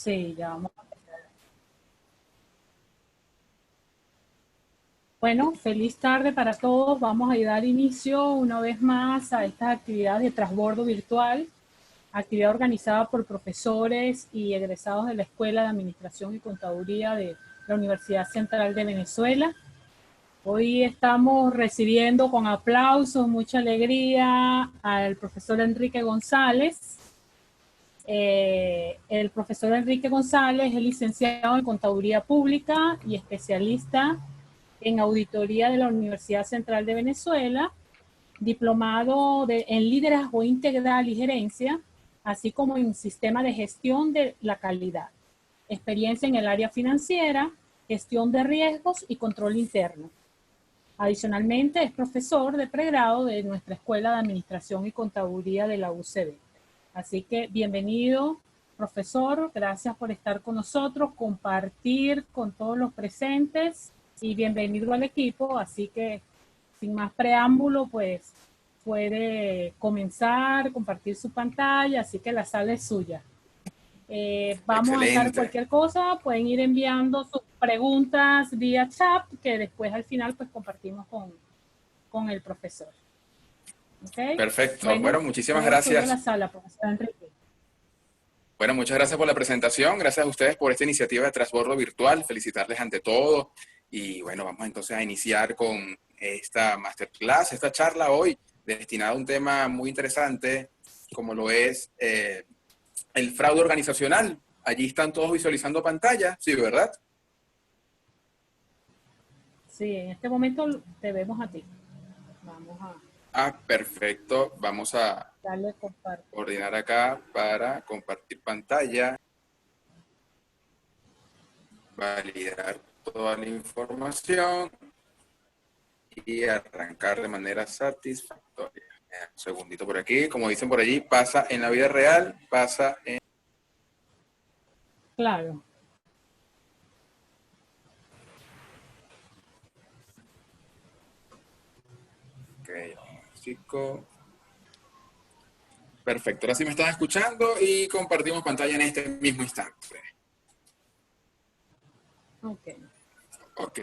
Sí, ya vamos. Bueno, feliz tarde para todos. Vamos a dar inicio una vez más a estas actividades de transbordo virtual, actividad organizada por profesores y egresados de la Escuela de Administración y Contaduría de la Universidad Central de Venezuela. Hoy estamos recibiendo con aplausos, mucha alegría al profesor Enrique González. El profesor Enrique González es licenciado en Contaduría Pública y especialista en Auditoría de la Universidad Central de Venezuela, diplomado en Liderazgo Integral y Gerencia, así como en Sistema de Gestión de la Calidad, experiencia en el área financiera, gestión de riesgos y control interno. Adicionalmente, es profesor de pregrado de nuestra Escuela de Administración y Contaduría de la UCB. Así que bienvenido, profesor, gracias por estar con nosotros, compartir con todos los presentes y bienvenido al equipo. Así que, sin más preámbulo, pues puede comenzar, compartir su pantalla, así que la sala es suya. Vamos a estar Excelente. cualquier cosa, pueden ir enviando sus preguntas vía chat, que después al final pues compartimos con el profesor. ¿Okay? Perfecto. Bueno, muchísimas gracias. La sala, profesor Enrique. Bueno, muchas gracias por la presentación. Gracias a ustedes por esta iniciativa de transbordo virtual. Felicitarles ante todo. Y bueno, vamos entonces a iniciar con esta masterclass, esta charla hoy destinada a un tema muy interesante, como lo es el fraude organizacional. Allí están todos visualizando pantalla, ¿sí, verdad? Sí, en este momento te vemos a ti. Vamos a... Perfecto. Vamos a darle coordinar acá para compartir pantalla. Validar toda la información y arrancar de manera satisfactoria. Un segundito por aquí. Como dicen por allí, pasa en la vida real, pasa en... Claro. Ok, chico. Perfecto, ahora sí me están escuchando y compartimos pantalla en este mismo instante. Ok. Ok.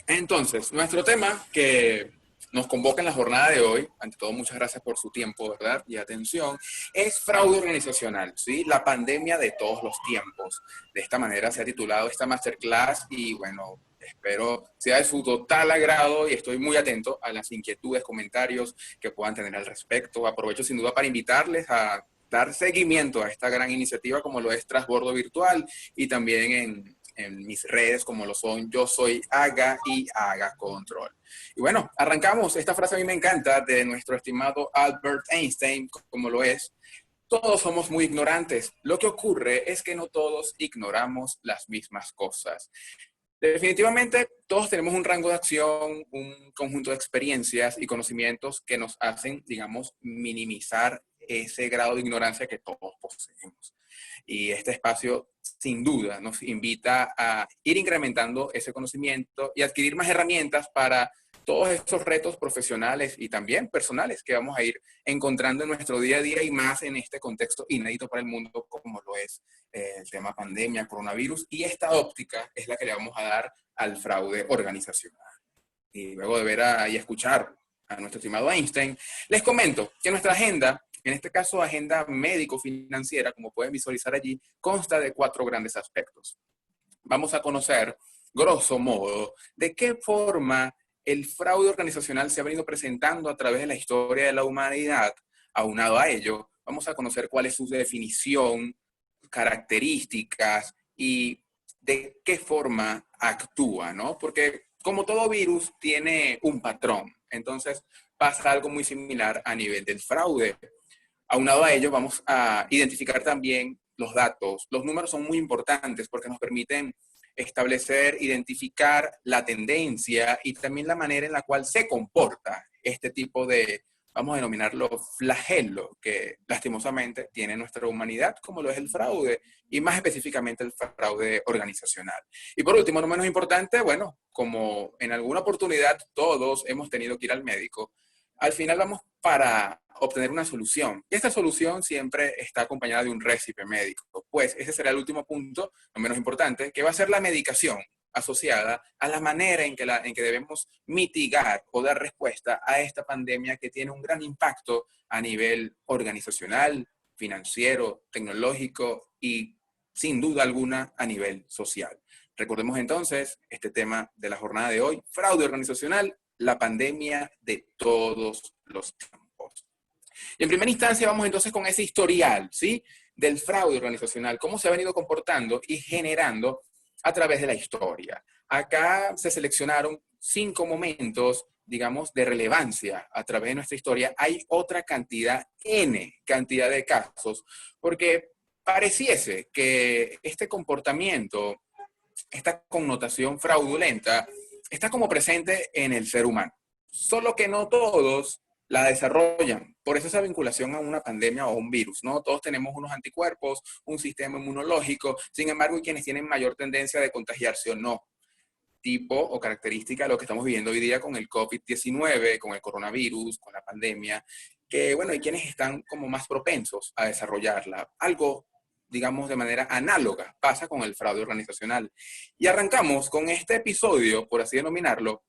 Entonces, nuestro tema que nos convoca en la jornada de hoy, ante todo muchas gracias por su tiempo, ¿verdad? Y atención, es fraude organizacional, ¿sí? La pandemia de todos los tiempos. De esta manera se ha titulado esta masterclass y bueno, espero sea de su total agrado y estoy muy atento a las inquietudes, comentarios que puedan tener al respecto. Aprovecho sin duda para invitarles a dar seguimiento a esta gran iniciativa como lo es Transbordo Virtual y también en mis redes como lo son Yo Soy Haga y Haga Control. Y bueno, arrancamos. Esta frase a mí me encanta de nuestro estimado Albert Einstein, como lo es: todos somos muy ignorantes. Lo que ocurre es que no todos ignoramos las mismas cosas. Definitivamente, todos tenemos un rango de acción, un conjunto de experiencias y conocimientos que nos hacen, digamos, minimizar ese grado de ignorancia que todos poseemos. Y este espacio, sin duda, nos invita a ir incrementando ese conocimiento y adquirir más herramientas para todos estos retos profesionales y también personales que vamos a ir encontrando en nuestro día a día y más en este contexto inédito para el mundo como lo es el tema pandemia, coronavirus, y esta óptica es la que le vamos a dar al fraude organizacional. Y luego de ver y escuchar a nuestro estimado Einstein, les comento que nuestra agenda, en este caso agenda médico-financiera, como pueden visualizar allí, consta de 4 grandes aspectos. Vamos a conocer, grosso modo, de qué forma el fraude organizacional se ha venido presentando a través de la historia de la humanidad. Aunado a ello, vamos a conocer cuál es su definición, características y de qué forma actúa, ¿no? Porque como todo virus tiene un patrón, entonces pasa algo muy similar a nivel del fraude. Aunado a ello, vamos a identificar también los datos. Los números son muy importantes porque nos permiten establecer, identificar la tendencia y también la manera en la cual se comporta este tipo de, vamos a denominarlo, flagelo que lastimosamente tiene nuestra humanidad, como lo es el fraude, y más específicamente el fraude organizacional. Y por último, no menos importante, bueno, como en alguna oportunidad todos hemos tenido que ir al médico, al final vamos para obtener una solución. Y esta solución siempre está acompañada de un récipe médico. Pues ese será el último punto, no menos importante, que va a ser la medicación asociada a la manera en que debemos mitigar o dar respuesta a esta pandemia que tiene un gran impacto a nivel organizacional, financiero, tecnológico y sin duda alguna a nivel social. Recordemos entonces este tema de la jornada de hoy, fraude organizacional, la pandemia de todos los tiempos. Y en primera instancia vamos entonces con ese historial, ¿sí? Del fraude organizacional, cómo se ha venido comportando y generando a través de la historia. Acá se seleccionaron 5 momentos, digamos, de relevancia a través de nuestra historia. Hay otra cantidad, N cantidad de casos, porque pareciese que este comportamiento, esta connotación fraudulenta, está como presente en el ser humano. Solo que no todos la desarrollan. Por eso esa vinculación a una pandemia o un virus, ¿no? Todos tenemos unos anticuerpos, un sistema inmunológico, sin embargo, hay quienes tienen mayor tendencia de contagiarse o no. Tipo o característica de lo que estamos viviendo hoy día con el COVID-19, con el coronavirus, con la pandemia, que, bueno, hay quienes están como más propensos a desarrollarla. Algo, digamos, de manera análoga pasa con el fraude organizacional. Y arrancamos con este episodio, por así denominarlo,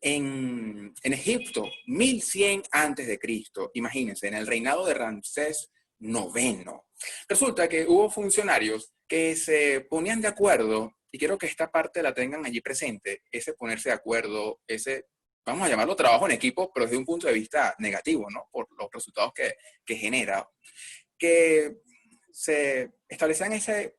en Egipto, 1100 antes de Cristo. Imagínense, en el reinado de Ramsés IX. Resulta que hubo funcionarios que se ponían de acuerdo, y quiero que esta parte la tengan allí presente, ese ponerse de acuerdo, ese, vamos a llamarlo trabajo en equipo, pero desde un punto de vista negativo, ¿no? Por los resultados que genera, que se establecían esa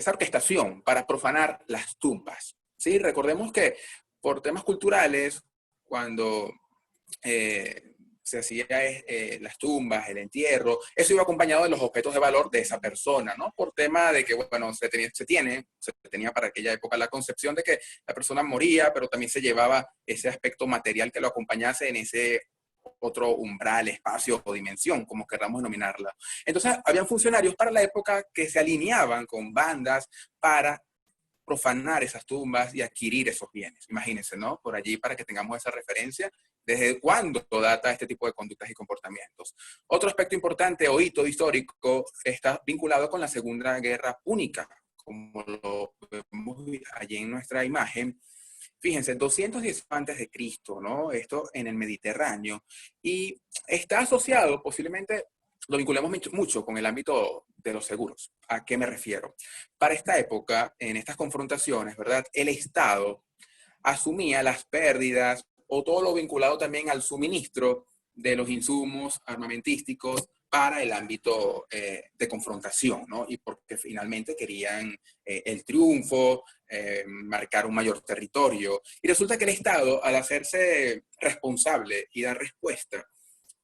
orquestación para profanar las tumbas. ¿Sí? Recordemos que por temas culturales, cuando se hacía las tumbas, el entierro, eso iba acompañado de los objetos de valor de esa persona, ¿no? Por tema de que, bueno, se tenía para aquella época la concepción de que la persona moría, pero también se llevaba ese aspecto material que lo acompañase en ese otro umbral, espacio o dimensión, como queramos denominarla. Entonces, habían funcionarios para la época que se alineaban con bandas para profanar esas tumbas y adquirir esos bienes. Imagínense, ¿no? Por allí, para que tengamos esa referencia, ¿desde cuándo data este tipo de conductas y comportamientos? Otro aspecto importante o hito histórico está vinculado con la Segunda Guerra Púnica, como lo vemos allí en nuestra imagen. Fíjense, 210 antes de Cristo, ¿no? Esto en el Mediterráneo. Y está asociado, posiblemente, lo vinculamos mucho con el ámbito de los seguros. ¿A qué me refiero? Para esta época, en estas confrontaciones, ¿verdad? El Estado asumía las pérdidas o todo lo vinculado también al suministro de los insumos armamentísticos para el ámbito de confrontación, ¿no? Y porque finalmente querían el triunfo, marcar un mayor territorio. Y resulta que el Estado, al hacerse responsable y dar respuesta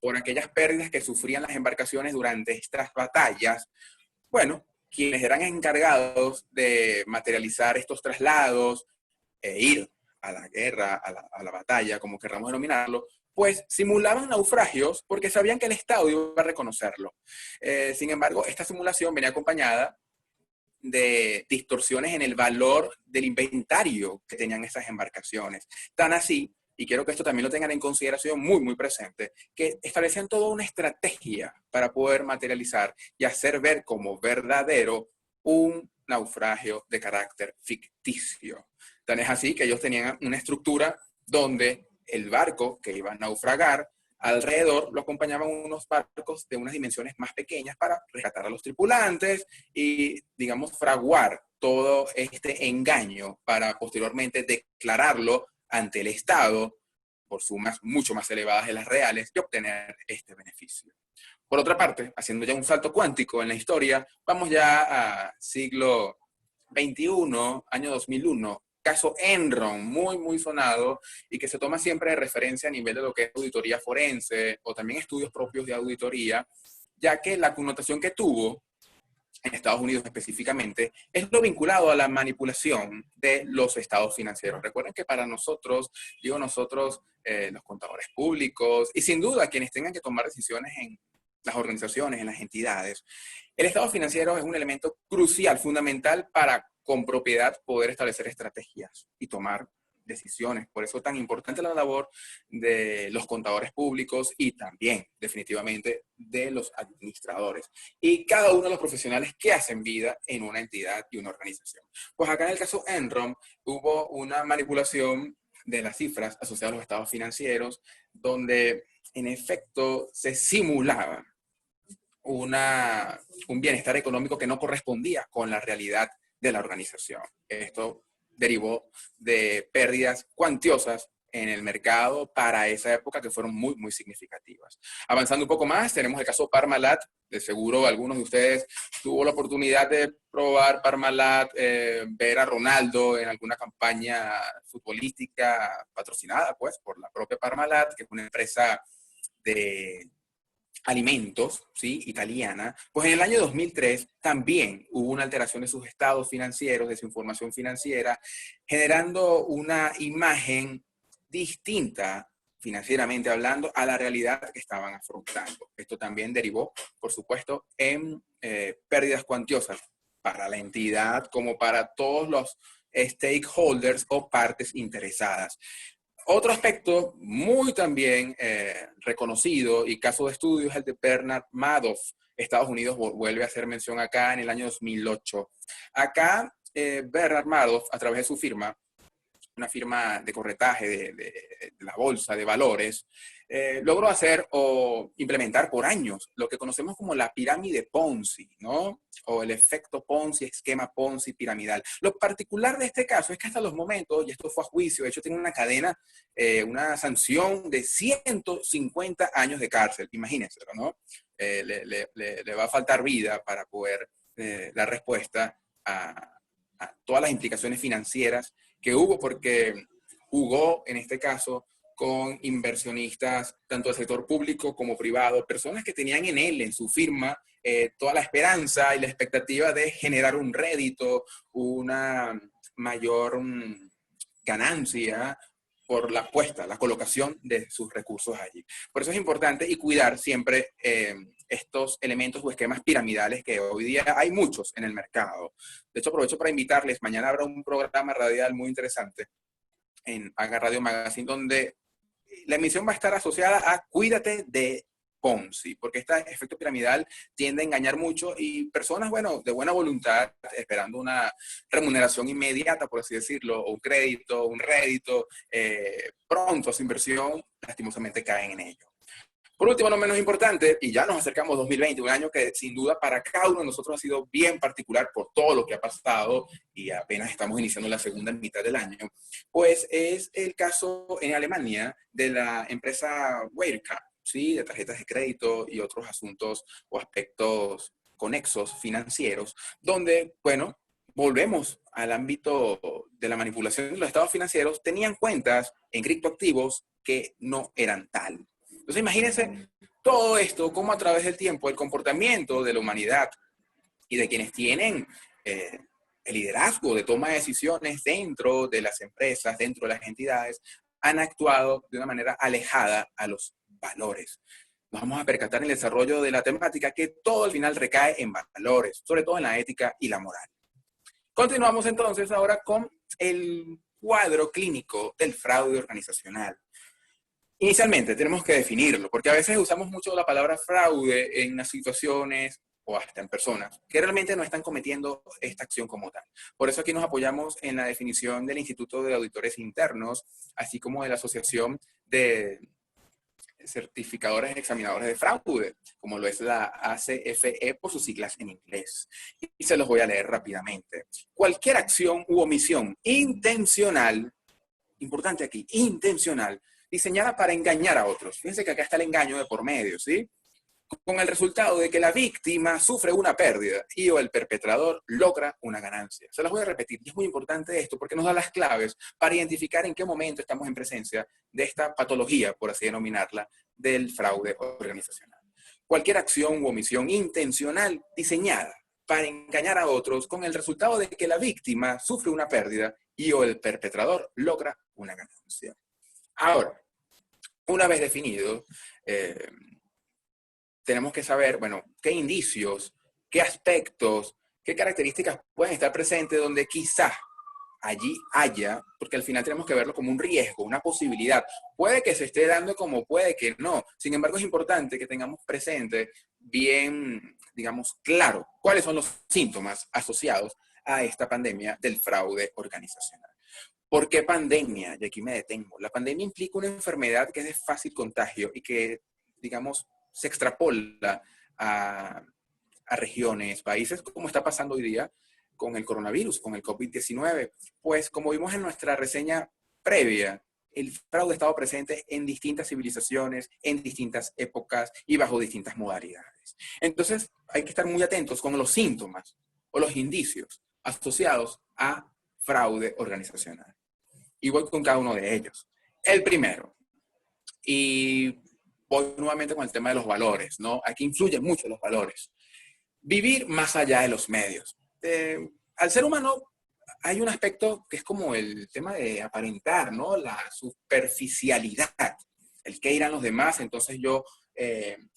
por aquellas pérdidas que sufrían las embarcaciones durante estas batallas, bueno, quienes eran encargados de materializar estos traslados e ir a la guerra, a la batalla, como queramos denominarlo, pues simulaban naufragios porque sabían que el Estado iba a reconocerlo. Sin embargo, esta simulación venía acompañada de distorsiones en el valor del inventario que tenían esas embarcaciones. Tan así, y quiero que esto también lo tengan en consideración muy, muy presente, que establecían toda una estrategia para poder materializar y hacer ver como verdadero un naufragio de carácter ficticio. Tan es así que ellos tenían una estructura donde el barco que iba a naufragar, alrededor lo acompañaban unos barcos de unas dimensiones más pequeñas para rescatar a los tripulantes y, digamos, fraguar todo este engaño para posteriormente declararlo ante el Estado por sumas mucho más elevadas de las reales y obtener este beneficio. Por otra parte, haciendo ya un salto cuántico en la historia, vamos ya a siglo XXI, año 2001, caso Enron, muy, muy sonado y que se toma siempre de referencia a nivel de lo que es auditoría forense o también estudios propios de auditoría, ya que la connotación que tuvo en Estados Unidos específicamente, es lo vinculado a la manipulación de los estados financieros. Recuerden que para nosotros, digo nosotros, los contadores públicos, y sin duda quienes tengan que tomar decisiones en las organizaciones, en las entidades, el estado financiero es un elemento crucial, fundamental para con propiedad poder establecer estrategias y tomar decisiones. Por eso es tan importante la labor de los contadores públicos y también, definitivamente, de los administradores y cada uno de los profesionales que hacen vida en una entidad y una organización. Pues acá en el caso Enron hubo una manipulación de las cifras asociadas a los estados financieros, donde en efecto se simulaba un bienestar económico que no correspondía con la realidad de la organización. Esto derivó de pérdidas cuantiosas en el mercado para esa época que fueron muy, muy significativas. Avanzando un poco más, tenemos el caso Parmalat. De seguro algunos de ustedes tuvo la oportunidad de probar Parmalat, ver a Ronaldo en alguna campaña futbolística patrocinada pues por la propia Parmalat, que es una empresa de alimentos, ¿sí? Italiana. Pues en el año 2003 también hubo una alteración de sus estados financieros, de su información financiera, generando una imagen distinta, financieramente hablando, a la realidad que estaban afrontando. Esto también derivó, por supuesto, en pérdidas cuantiosas para la entidad como para todos los stakeholders o partes interesadas. Otro aspecto muy también reconocido y caso de estudio es el de Bernard Madoff. Estados Unidos vuelve a hacer mención acá en el año 2008. Acá Bernard Madoff, a través de su firma, una firma de corretaje de la bolsa de valores, logró hacer o implementar por años lo que conocemos como la pirámide Ponzi, ¿no? O el efecto Ponzi, esquema Ponzi piramidal. Lo particular de este caso es que hasta los momentos, y esto fue a juicio, de hecho tiene una cadena, una sanción de 150 años de cárcel, imagínense, ¿no? Le va a faltar vida para poder dar respuesta a todas las implicaciones financieras que hubo, porque jugó en este caso con inversionistas tanto del sector público como privado, personas que tenían en él, en su firma, toda la esperanza y la expectativa de generar un rédito, una mayor ganancia por la puesta, la colocación de sus recursos allí. Por eso es importante y cuidar siempre estos elementos o esquemas piramidales que hoy día hay muchos en el mercado. De hecho, aprovecho para invitarles, mañana habrá un programa radial muy interesante en Haga Radio Magazine, donde la emisión va a estar asociada a Cuídate de Ponzi, porque este efecto piramidal tiende a engañar mucho y personas, bueno, de buena voluntad, esperando una remuneración inmediata, por así decirlo, o un crédito, un rédito, pronto a su inversión, lastimosamente caen en ello. Por último, no menos importante, y ya nos acercamos a 2020, un año que sin duda para cada uno de nosotros ha sido bien particular por todo lo que ha pasado y apenas estamos iniciando la segunda mitad del año, pues es el caso en Alemania de la empresa Wirecard, ¿sí? De tarjetas de crédito y otros asuntos o aspectos conexos financieros, donde, bueno, volvemos al ámbito de la manipulación de los estados financieros, tenían cuentas en criptoactivos que no eran tal. Entonces imagínense todo esto, cómo a través del tiempo el comportamiento de la humanidad y de quienes tienen el liderazgo de toma de decisiones dentro de las empresas, dentro de las entidades, han actuado de una manera alejada a los valores. Nos vamos a percatar en el desarrollo de la temática que todo al final recae en valores, sobre todo en la ética y la moral. Continuamos entonces ahora con el cuadro clínico del fraude organizacional. Inicialmente tenemos que definirlo, porque a veces usamos mucho la palabra fraude en las situaciones o hasta en personas que realmente no están cometiendo esta acción como tal. Por eso aquí nos apoyamos en la definición del Instituto de Auditores Internos, así como de la Asociación de Certificadores y Examinadores de Fraude, como lo es la ACFE por sus siglas en inglés. Y se los voy a leer rápidamente. Cualquier acción u omisión intencional, importante aquí, intencional, diseñada para engañar a otros. Fíjense que acá está el engaño de por medio, ¿sí? Con el resultado de que la víctima sufre una pérdida y o el perpetrador logra una ganancia. Se las voy a repetir, y es muy importante esto porque nos da las claves para identificar en qué momento estamos en presencia de esta patología, por así denominarla, del fraude organizacional. Cualquier acción u omisión intencional diseñada para engañar a otros con el resultado de que la víctima sufre una pérdida y o el perpetrador logra una ganancia. Ahora, una vez definido, tenemos que saber, bueno, qué indicios, qué aspectos, qué características pueden estar presentes donde quizá allí haya, porque al final tenemos que verlo como un riesgo, una posibilidad. Puede que se esté dando como puede que no. Sin embargo, es importante que tengamos presente bien, digamos, claro cuáles son los síntomas asociados a esta pandemia del fraude organizacional. ¿Por qué pandemia? Y aquí me detengo. La pandemia implica una enfermedad que es de fácil contagio y que, digamos, se extrapola a, a regiones, países, como está pasando hoy día con el coronavirus, con el COVID-19. Pues como vimos en nuestra reseña previa, el fraude ha estado presente en distintas civilizaciones, en distintas épocas y bajo distintas modalidades. Entonces hay que estar muy atentos con los síntomas o los indicios asociados a fraude organizacional. Y voy con cada uno de ellos. El primero, y voy nuevamente con el tema de los valores, ¿no? Aquí influyen mucho los valores. Vivir más allá de los medios. Al ser humano hay un aspecto que es como el tema de aparentar, ¿no? La superficialidad, el qué irán los demás, entonces yo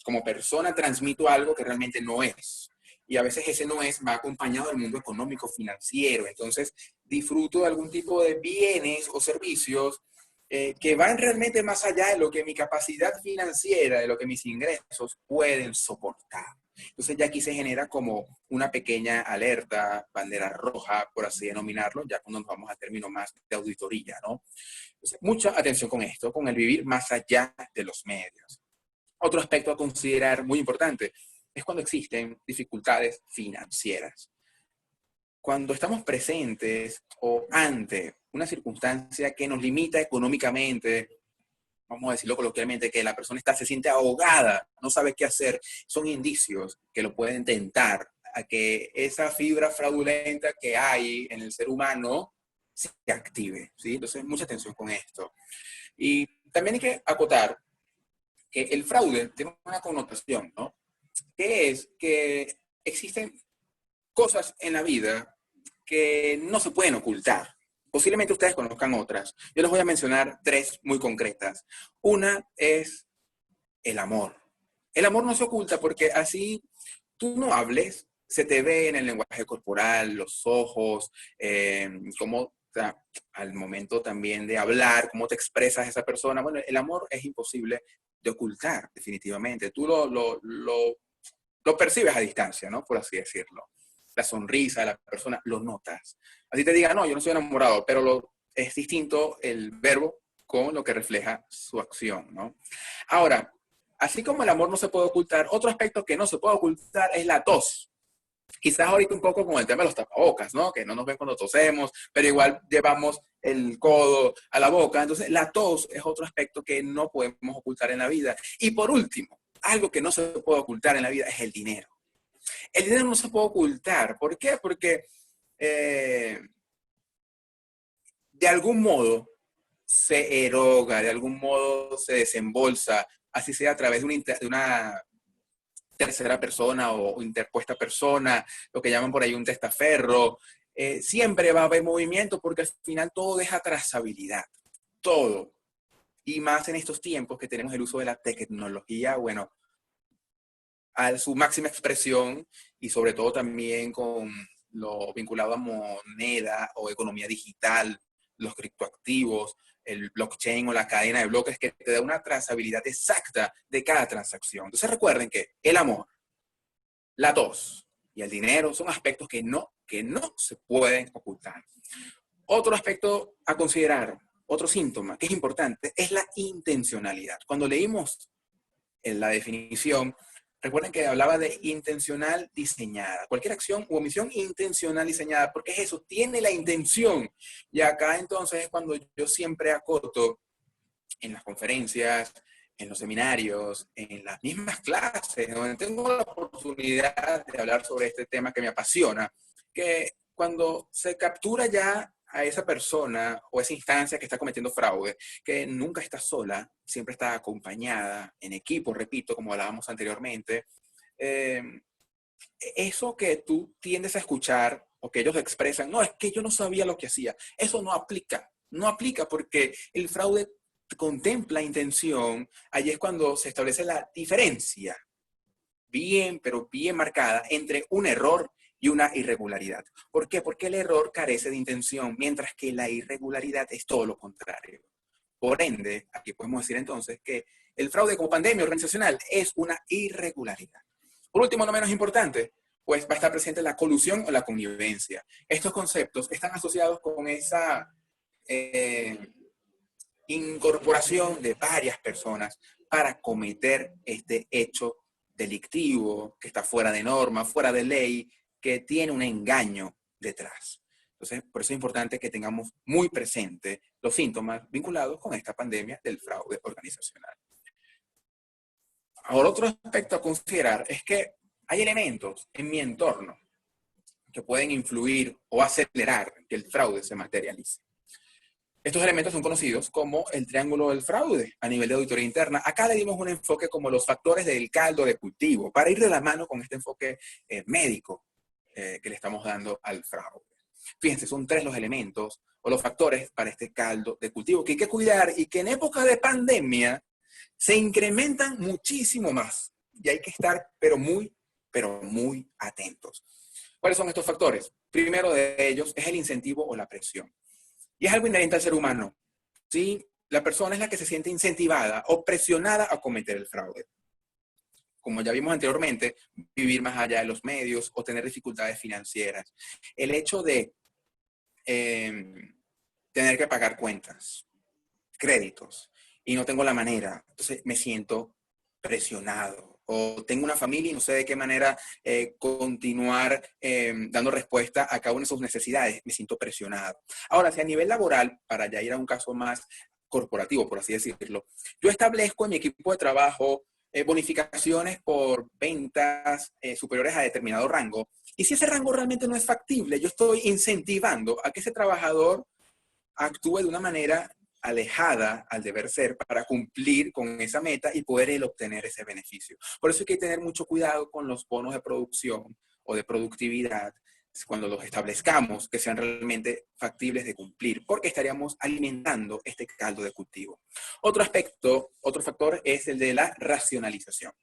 como persona transmito algo que realmente no es. Y a veces ese no es, va acompañado del mundo económico, financiero. Entonces disfruto de algún tipo de bienes o servicios que van realmente más allá de lo que mi capacidad financiera, de lo que mis ingresos pueden soportar. Entonces ya aquí se genera como una pequeña alerta, bandera roja, por así denominarlo, ya cuando nos vamos a términos más de auditoría, ¿no? Entonces, mucha atención con esto, con el vivir más allá de los medios. Otro aspecto a considerar muy importante es cuando existen dificultades financieras. Cuando estamos presentes o ante una circunstancia que nos limita económicamente, vamos a decirlo coloquialmente, que la persona se siente ahogada, no sabe qué hacer, son indicios que lo pueden tentar a que esa fibra fraudulenta que hay en el ser humano se active, ¿sí? Entonces, mucha atención con esto. Y también hay que acotar que el fraude tiene una connotación, ¿no? Que es que existen cosas en la vida que no se pueden ocultar. Posiblemente ustedes conozcan otras. Yo les voy a mencionar tres muy concretas. Una es el amor. El amor no se oculta porque así tú no hables, se te ve en el lenguaje corporal, los ojos, cómo al momento también de hablar, cómo te expresas a esa persona. Bueno, el amor es imposible de ocultar, definitivamente. Tú lo percibes a distancia, ¿no? Por así decirlo. La sonrisa de la persona, lo notas. Así te diga, no, yo no soy enamorado, pero es distinto el verbo con lo que refleja su acción, ¿no? Ahora, así como el amor no se puede ocultar, otro aspecto que no se puede ocultar es la tos. Quizás ahorita un poco con el tema de los tapabocas, ¿no? Que no nos ven cuando tosemos, pero igual llevamos el codo a la boca. Entonces, la tos es otro aspecto que no podemos ocultar en la vida. Y por último, algo que no se puede ocultar en la vida es el dinero. El dinero no se puede ocultar. ¿Por qué? Porque de algún modo se eroga, de algún modo se desembolsa, así sea a través de una tercera persona o interpuesta persona, lo que llaman por ahí un testaferro. Siempre va a haber movimiento porque al final todo deja trazabilidad, todo. Y más en estos tiempos que tenemos el uso de la tecnología, bueno, a su máxima expresión y sobre todo también con lo vinculado a moneda o economía digital, los criptoactivos, el blockchain o la cadena de bloques que te da una trazabilidad exacta de cada transacción. Entonces recuerden que el amor, la tos y el dinero son aspectos que no se pueden ocultar. Otro aspecto a considerar, otro síntoma que es importante, es la intencionalidad. Cuando leímos en la definición, recuerden que hablaba de intencional diseñada. Cualquier acción u omisión intencional diseñada, porque es eso, tiene la intención. Y acá entonces es cuando yo siempre acoto en las conferencias, en los seminarios, en las mismas clases, donde tengo la oportunidad de hablar sobre este tema que me apasiona, que cuando se captura ya a esa persona o esa instancia que está cometiendo fraude, que nunca está sola, siempre está acompañada, en equipo, repito, como hablábamos anteriormente, eso que tú tiendes a escuchar o que ellos expresan, no, es que yo no sabía lo que hacía, eso no aplica, no aplica porque el fraude contempla intención, allí es cuando se establece la diferencia, bien, pero bien marcada, entre un error y una irregularidad. ¿Por qué? Porque el error carece de intención, mientras que la irregularidad es todo lo contrario. Por ende, aquí podemos decir entonces que el fraude como pandemia organizacional es una irregularidad. Por último, no menos importante, pues va a estar presente la colusión o la connivencia. Estos conceptos están asociados con esa incorporación de varias personas para cometer este hecho delictivo que está fuera de norma, fuera de ley, que tiene un engaño detrás. Entonces, por eso es importante que tengamos muy presente los síntomas vinculados con esta pandemia del fraude organizacional. Ahora, otro aspecto a considerar es que hay elementos en mi entorno que pueden influir o acelerar que el fraude se materialice. Estos elementos son conocidos como el triángulo del fraude a nivel de auditoría interna. Acá le dimos un enfoque como los factores del caldo de cultivo, para ir de la mano con este enfoque médico que le estamos dando al fraude. Fíjense, son 3 los elementos o los factores para este caldo de cultivo que hay que cuidar y que en época de pandemia se incrementan muchísimo más. Y hay que estar pero muy atentos. ¿Cuáles son estos factores? Primero de ellos es el incentivo o la presión. Y es algo inherente al ser humano. ¿Sí? La persona es la que se siente incentivada o presionada a cometer el fraude. Como ya vimos anteriormente, vivir más allá de los medios o tener dificultades financieras. El hecho de tener que pagar cuentas, créditos, y no tengo la manera, entonces me siento presionado. O tengo una familia y no sé de qué manera continuar dando respuesta a cada una de sus necesidades, me siento presionado. Ahora, si a nivel laboral, para ya ir a un caso más corporativo, por así decirlo, yo establezco en mi equipo de trabajo bonificaciones por ventas superiores a determinado rango, y si ese rango realmente no es factible, yo estoy incentivando a que ese trabajador actúe de una manera alejada al deber ser para cumplir con esa meta y poder él obtener ese beneficio. Por eso hay que tener mucho cuidado con los bonos de producción o de productividad cuando los establezcamos, que sean realmente factibles de cumplir, porque estaríamos alimentando este caldo de cultivo. Otro aspecto, otro factor es el de la racionalización.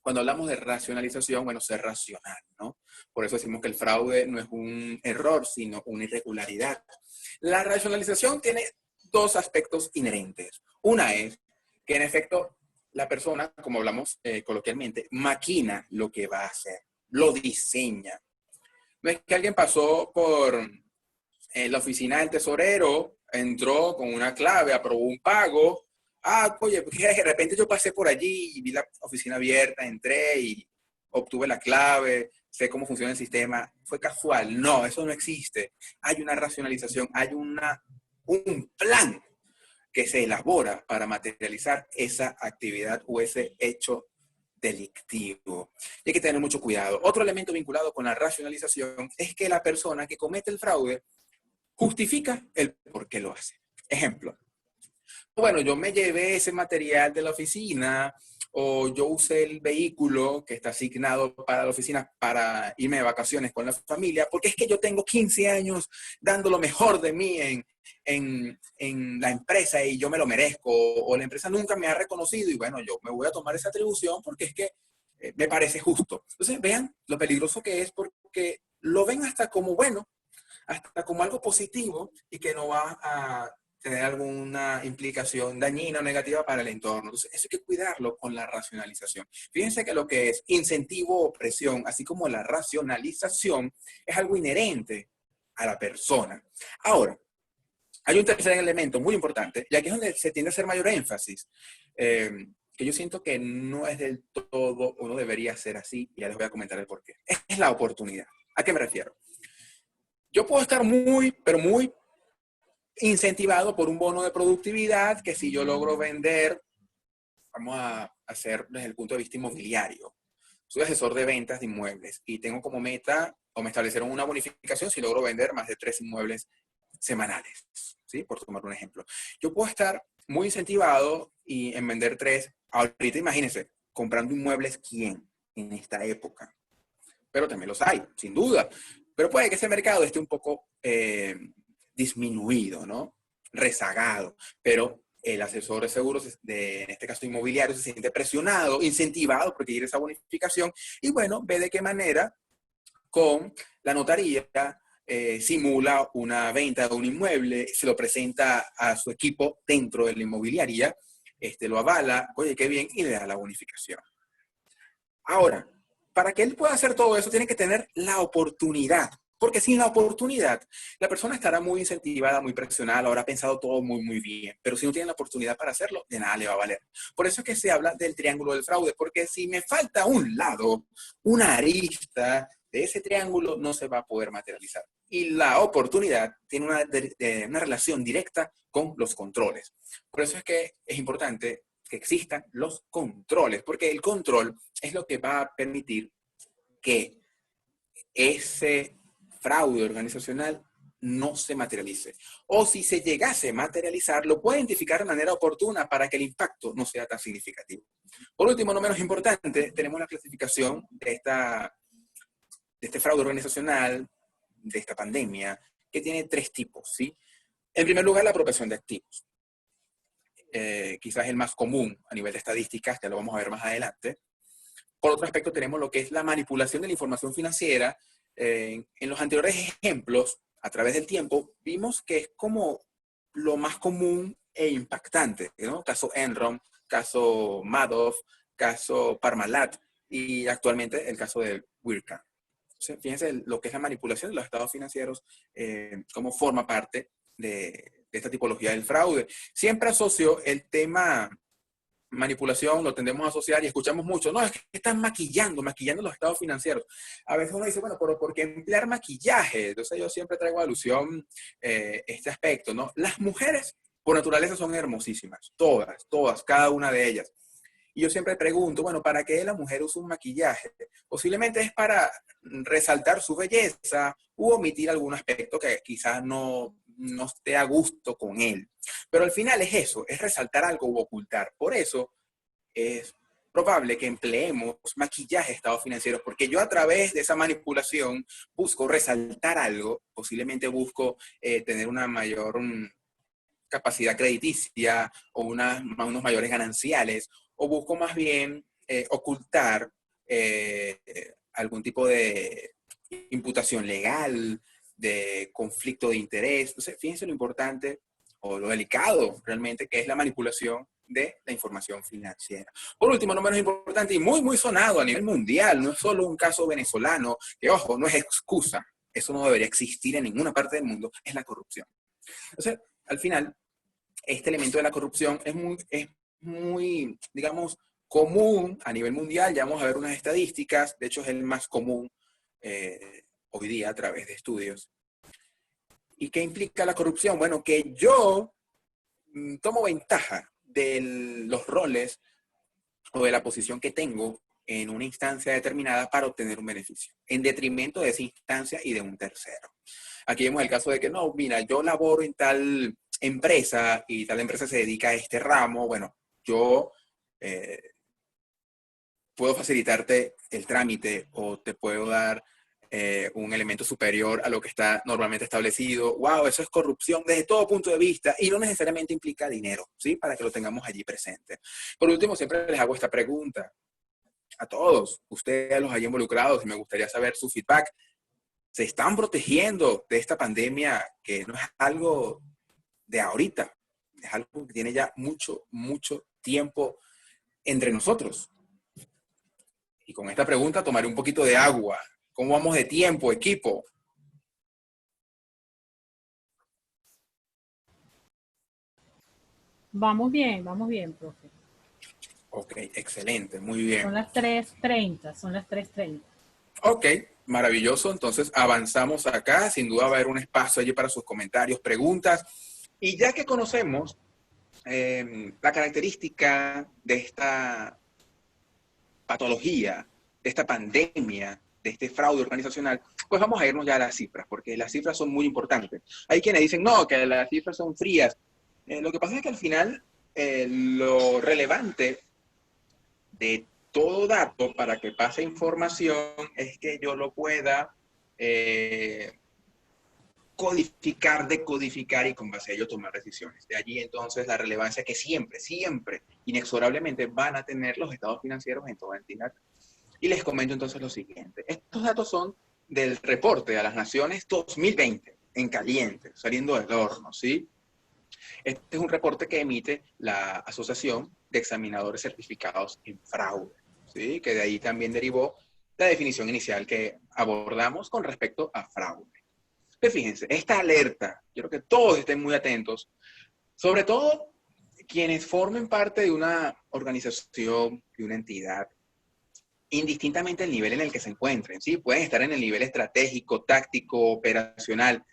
Cuando hablamos de racionalización, bueno, ser racional, ¿no? Por eso decimos que el fraude no es un error, sino una irregularidad. La racionalización tiene 2 aspectos inherentes. Una es que, en efecto, la persona, como hablamos coloquialmente, maquina lo que va a hacer, lo diseña. No es que alguien pasó por la oficina del tesorero, entró con una clave, aprobó un pago. Oye, de repente yo pasé por allí y vi la oficina abierta, entré y obtuve la clave, sé cómo funciona el sistema. Fue casual. No, eso no existe. Hay una racionalización, hay un plan que se elabora para materializar esa actividad o ese hecho delictivo. Y hay que tener mucho cuidado. Otro elemento vinculado con la racionalización es que la persona que comete el fraude justifica el por qué lo hace. Ejemplo. Bueno, yo me llevé ese material de la oficina o yo usé el vehículo que está asignado para la oficina para irme de vacaciones con la familia, porque es que yo tengo 15 años dando lo mejor de mí en la empresa y yo me lo merezco, o la empresa nunca me ha reconocido y bueno, yo me voy a tomar esa atribución porque es que me parece justo. Entonces, vean lo peligroso que es porque lo ven hasta como bueno, hasta como algo positivo y que no va a tener alguna implicación dañina o negativa para el entorno. Entonces, eso hay que cuidarlo con la racionalización. Fíjense que lo que es incentivo o presión, así como la racionalización, es algo inherente a la persona. Ahora, hay un tercer elemento muy importante, y aquí es donde se tiende a hacer mayor énfasis, que yo siento que no es del todo, o no debería ser así, y ya les voy a comentar el porqué. Es la oportunidad. ¿A qué me refiero? Yo puedo estar pero muy incentivado por un bono de productividad que si yo logro vender, vamos a hacer desde el punto de vista inmobiliario. Soy asesor de ventas de inmuebles y tengo como meta, o me establecieron una bonificación si logro vender más de 3 inmuebles semanales, ¿sí? Por tomar un ejemplo. Yo puedo estar muy incentivado y en vender 3. Ahorita imagínense, comprando inmuebles, ¿quién en esta época? Pero también los hay, sin duda. Pero puede que ese mercado esté un poco disminuido, ¿no? Rezagado. Pero el asesor de seguros, en este caso inmobiliario, se siente presionado, incentivado porque quiere esa bonificación y bueno, ve de qué manera con la notaría, simula una venta de un inmueble, se lo presenta a su equipo dentro de la inmobiliaria, lo avala, oye, qué bien, y le da la bonificación. Ahora, para que él pueda hacer todo eso, tiene que tener la oportunidad. Porque sin la oportunidad, la persona estará muy incentivada, muy presionada, lo habrá pensado todo muy, muy bien. Pero si no tiene la oportunidad para hacerlo, de nada le va a valer. Por eso es que se habla del triángulo del fraude, porque si me falta un lado, una arista de ese triángulo, no se va a poder materializar. Y la oportunidad tiene una relación directa con los controles. Por eso es que es importante que existan los controles, porque el control es lo que va a permitir que ese fraude organizacional no se materialice. O si se llegase a materializar, lo puede identificar de manera oportuna para que el impacto no sea tan significativo. Por último, no menos importante, tenemos la clasificación de este fraude organizacional, de esta pandemia, que tiene 3 tipos, ¿sí? En primer lugar, la apropiación de activos. Quizás el más común a nivel de estadísticas, ya lo vamos a ver más adelante. Por otro aspecto, tenemos lo que es la manipulación de la información financiera. En los anteriores ejemplos, a través del tiempo, vimos que es como lo más común e impactante, ¿no? Caso Enron, caso Madoff, caso Parmalat y actualmente el caso de Wirecard. Fíjense lo que es la manipulación de los estados financieros, cómo forma parte de esta tipología del fraude. Siempre asocio el tema manipulación, lo tendemos a asociar y escuchamos mucho, no, es que están maquillando los estados financieros. A veces uno dice, bueno, pero ¿por qué emplear maquillaje? Entonces yo siempre traigo a alusión este aspecto, ¿no? Las mujeres por naturaleza son hermosísimas, todas, cada una de ellas. Y yo siempre pregunto, bueno, ¿para qué la mujer usa un maquillaje? Posiblemente es para resaltar su belleza u omitir algún aspecto que quizás no esté a gusto con él. Pero al final es eso, es resaltar algo u ocultar. Por eso es probable que empleemos maquillaje de estados financieros, porque yo a través de esa manipulación busco resaltar algo, posiblemente busco tener una mayor capacidad crediticia o unos mayores gananciales, o busco más bien ocultar algún tipo de imputación legal, de conflicto de interés. Entonces, fíjense lo importante o lo delicado realmente que es la manipulación de la información financiera. Por último, no menos importante y muy, muy sonado a nivel mundial, no es solo un caso venezolano, que ojo, no es excusa, eso no debería existir en ninguna parte del mundo, es la corrupción. Entonces, al final, este elemento de la corrupción es muy, digamos, común a nivel mundial. Ya vamos a ver unas estadísticas. De hecho, es el más común hoy día a través de estudios. ¿Y qué implica la corrupción? Bueno, que yo tomo ventaja de los roles o de la posición que tengo en una instancia determinada para obtener un beneficio, en detrimento de esa instancia y de un tercero. Aquí vemos el caso de que, no, mira, yo laboro en tal empresa y tal empresa se dedica a este ramo, bueno, yo puedo facilitarte el trámite o te puedo dar un elemento superior a lo que está normalmente establecido. ¡Wow! Eso es corrupción desde todo punto de vista y no necesariamente implica dinero, ¿sí? Para que lo tengamos allí presente. Por último, siempre les hago esta pregunta a todos. Ustedes los hay involucrados y me gustaría saber su feedback. ¿Se están protegiendo de esta pandemia que no es algo de ahorita? Es algo que tiene ya mucho, mucho tiempo entre nosotros. Y con esta pregunta tomaré un poquito de agua. ¿Cómo vamos de tiempo, equipo? Vamos bien, profe. Ok, excelente, muy bien. Son las 3:30. Ok, maravilloso. Entonces avanzamos acá. Sin duda va a haber un espacio allí para sus comentarios, preguntas. Y ya que conocemos la característica de esta patología, de esta pandemia, de este fraude organizacional, pues vamos a irnos ya a las cifras, porque las cifras son muy importantes. Hay quienes dicen, no, que las cifras son frías. Lo que pasa es que al final lo relevante de todo dato para que pase información es que yo lo pueda codificar, decodificar y con base a ello tomar decisiones. De allí entonces la relevancia que siempre, inexorablemente van a tener los estados financieros en toda entidad. Y les comento entonces lo siguiente. Estos datos son del reporte a las Naciones 2020, en caliente, saliendo del horno, ¿sí? Este es un reporte que emite la Asociación de Examinadores Certificados en Fraude, ¿sí? Que de ahí también derivó la definición inicial que abordamos con respecto a fraude. Pues fíjense, esta alerta, quiero que todos estén muy atentos, sobre todo quienes formen parte de una organización, de una entidad, indistintamente del nivel en el que se encuentren, ¿sí? Pueden estar en el nivel estratégico, táctico, operacional.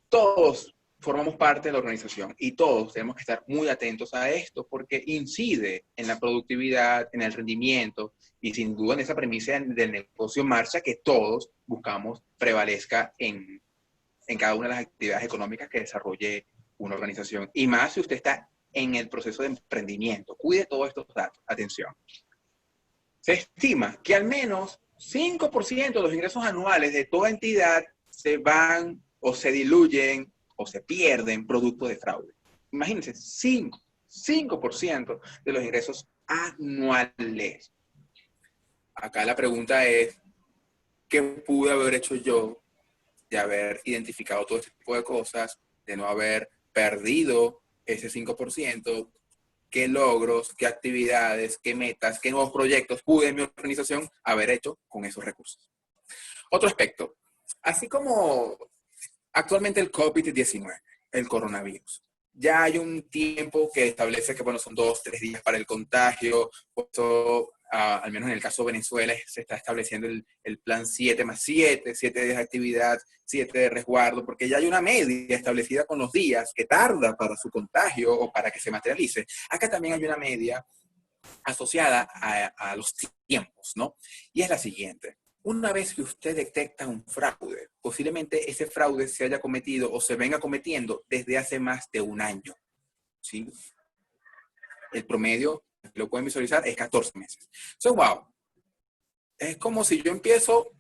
Todos formamos parte de la organización y todos tenemos que estar muy atentos a esto porque incide en la productividad, en el rendimiento y sin duda en esa premisa del negocio en marcha que todos buscamos prevalezca en cada una de las actividades económicas que desarrolle una organización. Y más si usted está en el proceso de emprendimiento. Cuide todos estos datos. Atención. Se estima que al menos 5% de los ingresos anuales de toda entidad se van o se diluyen o se pierden producto de fraude. Imagínense, 5% de los ingresos anuales. Acá la pregunta es, ¿qué pude haber hecho yo de haber identificado todo este tipo de cosas, de no haber perdido ese 5%? ¿Qué logros, qué actividades, qué metas, qué nuevos proyectos pude en mi organización haber hecho con esos recursos? Otro aspecto, así como actualmente el COVID-19, el coronavirus, ya hay un tiempo que establece que, bueno, son 2, 3 días para el contagio, eso, al menos en el caso de Venezuela, se está estableciendo el plan 7+7, 7 días de actividad, 7 de resguardo, porque ya hay una media establecida con los días que tarda para su contagio o para que se materialice. Acá también hay una media asociada a los tiempos, ¿no? Y es la siguiente. Una vez que usted detecta un fraude, posiblemente ese fraude se haya cometido o se venga cometiendo desde hace más de un año, ¿sí? El promedio, lo pueden visualizar, es 14 meses. So, wow. Es como si yo empiezo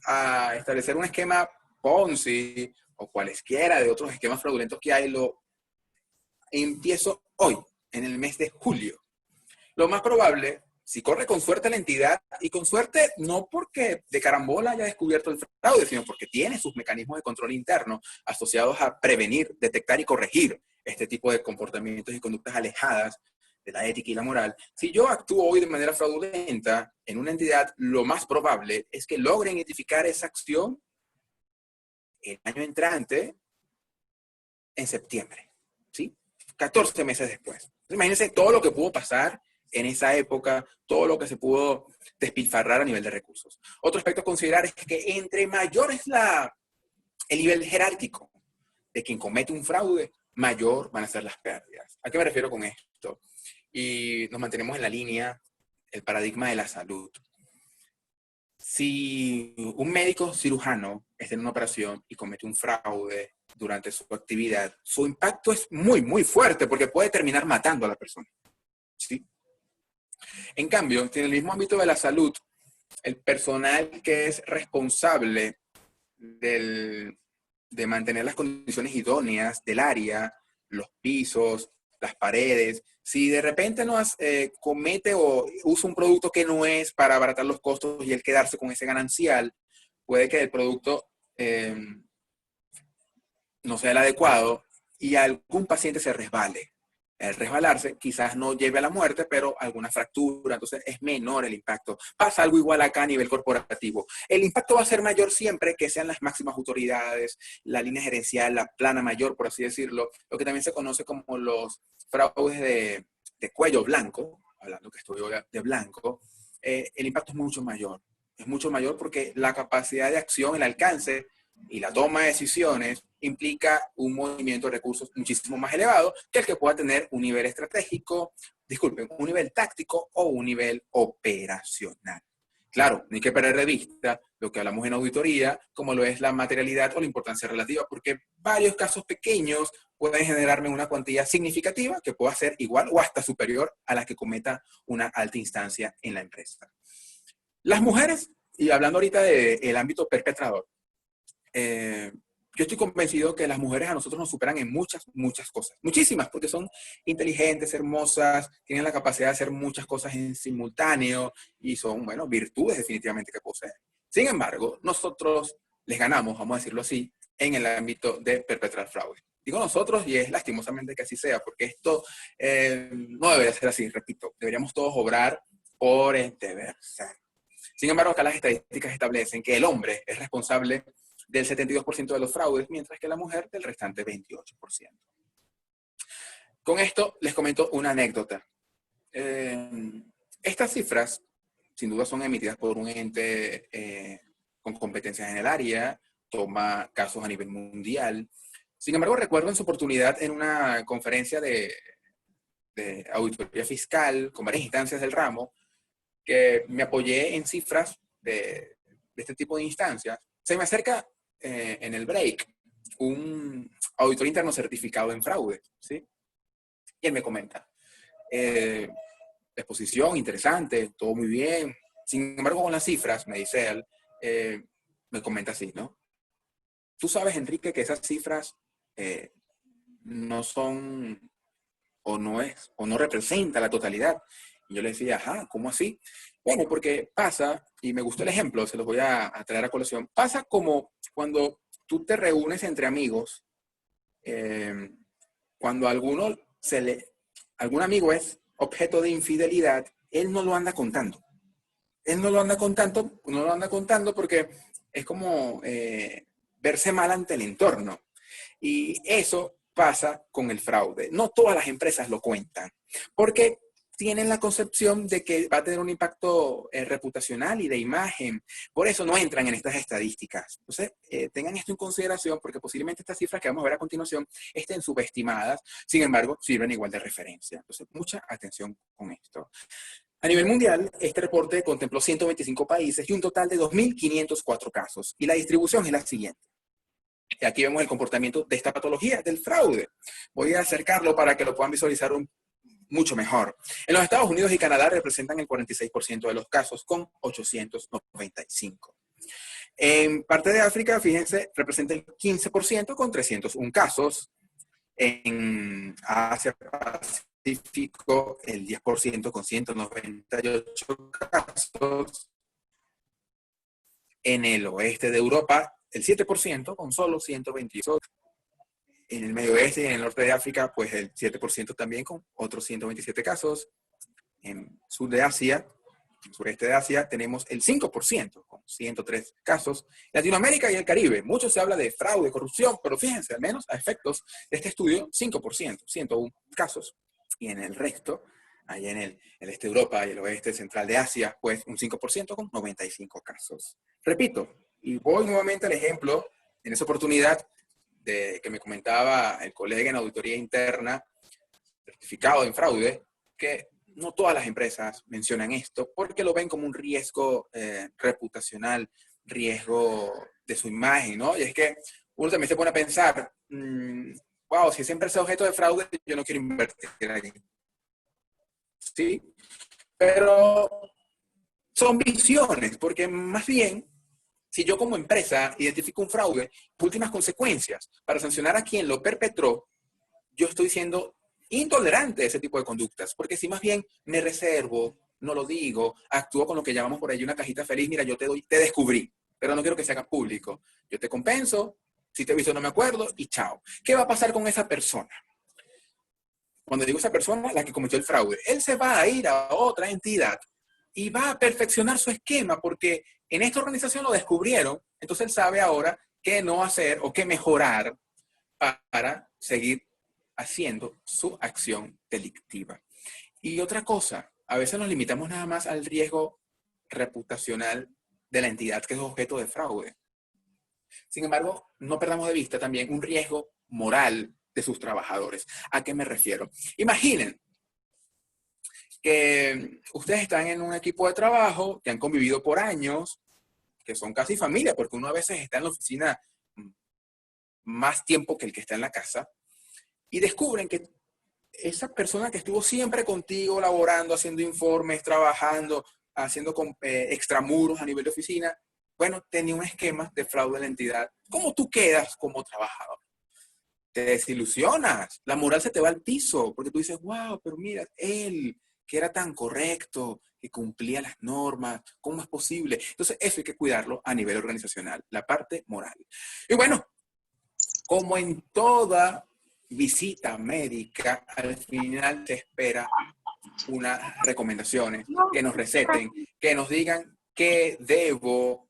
a establecer un esquema Ponzi o cualesquiera de otros esquemas fraudulentos que hay, lo empiezo hoy, en el mes de julio. Lo más probable, si corre con suerte la entidad, y con suerte no porque de carambola haya descubierto el fraude, sino porque tiene sus mecanismos de control interno asociados a prevenir, detectar y corregir este tipo de comportamientos y conductas alejadas de la ética y la moral. Si yo actúo hoy de manera fraudulenta en una entidad, lo más probable es que logre identificar esa acción el año entrante, en septiembre, ¿sí? 14 meses después. Imagínense todo lo que pudo pasar en esa época, todo lo que se pudo despilfarrar a nivel de recursos. Otro aspecto a considerar es que entre mayor es el nivel jerárquico de quien comete un fraude, mayor van a ser las pérdidas. ¿A qué me refiero con esto? Y nos mantenemos en la línea, el paradigma de la salud. Si un médico cirujano está en una operación y comete un fraude durante su actividad, su impacto es muy, muy fuerte porque puede terminar matando a la persona, ¿sí? En cambio, en el mismo ámbito de la salud, el personal que es responsable de mantener las condiciones idóneas del área, los pisos, las paredes, si de repente comete o usa un producto que no es para abaratar los costos y el quedarse con ese ganancial, puede que el producto no sea el adecuado y algún paciente se resbale. El resbalarse quizás no lleve a la muerte, pero alguna fractura, entonces es menor el impacto. Pasa algo igual acá a nivel corporativo. El impacto va a ser mayor siempre que sean las máximas autoridades, la línea gerencial, la plana mayor, por así decirlo, lo que también se conoce como los fraudes de cuello blanco, hablando que estoy de blanco, el impacto es mucho mayor. Es mucho mayor porque la capacidad de acción, el alcance y la toma de decisiones implica un movimiento de recursos muchísimo más elevado que el que pueda tener un nivel estratégico, disculpen, un nivel táctico o un nivel operacional. Claro, no hay que perder de vista lo que hablamos en auditoría, como lo es la materialidad o la importancia relativa, porque varios casos pequeños pueden generarme una cuantía significativa que pueda ser igual o hasta superior a la que cometa una alta instancia en la empresa. Las mujeres, y hablando ahorita del ámbito perpetrador, yo estoy convencido que las mujeres a nosotros nos superan en muchas, muchas cosas. Muchísimas, porque son inteligentes, hermosas, tienen la capacidad de hacer muchas cosas en simultáneo y son, bueno, virtudes definitivamente que poseen. Sin embargo, nosotros les ganamos, vamos a decirlo así, en el ámbito de perpetrar fraude. Digo nosotros y es lastimosamente que así sea, porque esto no debería ser así, repito, deberíamos todos obrar por el deber ser. Sin embargo, acá las estadísticas establecen que el hombre es responsable del 72% de los fraudes, mientras que la mujer del restante 28%. Con esto les comento una anécdota. Estas cifras, sin duda, son emitidas por un ente con competencias en el área, toma casos a nivel mundial. Sin embargo, recuerdo en su oportunidad en una conferencia de auditoría fiscal con varias instancias del ramo, que me apoyé en cifras de este tipo de instancias. Se me acerca en el break un auditor interno certificado en fraude, ¿sí? Y él me comenta, exposición interesante, todo muy bien. Sin embargo, con las cifras, me dice él, me comenta así, ¿no? Tú sabes, Enrique, que esas cifras no son, o no representa la totalidad. Y yo le decía, ajá, ¿cómo así? Bueno, porque pasa, y me gustó el ejemplo, se los voy a traer a colación, pasa como cuando tú te reúnes entre amigos, cuando algún amigo es objeto de infidelidad, él no lo anda contando. Él no lo anda contando porque es como verse mal ante el entorno. Y eso pasa con el fraude. No todas las empresas lo cuentan, porque tienen la concepción de que va a tener un impacto reputacional y de imagen. Por eso no entran en estas estadísticas. Entonces, tengan esto en consideración, porque posiblemente estas cifras que vamos a ver a continuación estén subestimadas. Sin embargo, sirven igual de referencia. Entonces, mucha atención con esto. A nivel mundial, este reporte contempló 125 países y un total de 2.504 casos. Y la distribución es la siguiente. Y aquí vemos el comportamiento de esta patología, del fraude. Voy a acercarlo para que lo puedan visualizar mucho mejor. En los Estados Unidos y Canadá representan el 46% de los casos, con 895. En parte de África, fíjense, representa el 15% con 301 casos. En Asia Pacífico, el 10% con 198 casos. En el oeste de Europa, el 7% con solo 128. En el medio oeste y en el norte de África, pues el 7% también con otros 127 casos. En sur de Asia, en sureste de Asia, tenemos el 5% con 103 casos. Latinoamérica y el Caribe, mucho se habla de fraude, corrupción, pero fíjense, al menos a efectos de este estudio, 5%, 101 casos. Y en el resto, allá en el este de Europa y el oeste central de Asia, pues un 5% con 95 casos. Repito, y voy nuevamente al ejemplo, en esa oportunidad de que me comentaba el colega en auditoría interna, certificado en fraude, que no todas las empresas mencionan esto porque lo ven como un riesgo reputacional, riesgo de su imagen, ¿no? Y es que uno también se pone a pensar, wow, si esa empresa es objeto de fraude, yo no quiero invertir allí. ¿Sí? Pero son visiones, porque más bien, si yo como empresa identifico un fraude, últimas consecuencias para sancionar a quien lo perpetró, yo estoy siendo intolerante a ese tipo de conductas, porque si más bien me reservo, no lo digo, actúo con lo que llamamos por ahí una cajita feliz, mira, yo te descubrí, pero no quiero que se haga público. Yo te compenso, si te he visto no me acuerdo y chao. ¿Qué va a pasar con esa persona? Cuando digo esa persona, la que cometió el fraude, él se va a ir a otra entidad y va a perfeccionar su esquema porque en esta organización lo descubrieron, entonces él sabe ahora qué no hacer o qué mejorar para seguir haciendo su acción delictiva. Y otra cosa, a veces nos limitamos nada más al riesgo reputacional de la entidad que es objeto de fraude. Sin embargo, no perdamos de vista también un riesgo moral de sus trabajadores. ¿A qué me refiero? Imaginen que ustedes están en un equipo de trabajo que han convivido por años, que son casi familia, porque uno a veces está en la oficina más tiempo que el que está en la casa, y descubren que esa persona que estuvo siempre contigo, laborando, haciendo informes, trabajando, haciendo extramuros a nivel de oficina, bueno, tenía un esquema de fraude en la entidad. ¿Cómo tú quedas como trabajador? Te desilusionas, la moral se te va al piso, porque tú dices, wow, pero mira, él, que era tan correcto, que cumplía las normas. ¿Cómo es posible? Entonces, eso hay que cuidarlo a nivel organizacional, la parte moral. Y bueno, como en toda visita médica, al final se espera unas recomendaciones que nos receten, que nos digan qué debo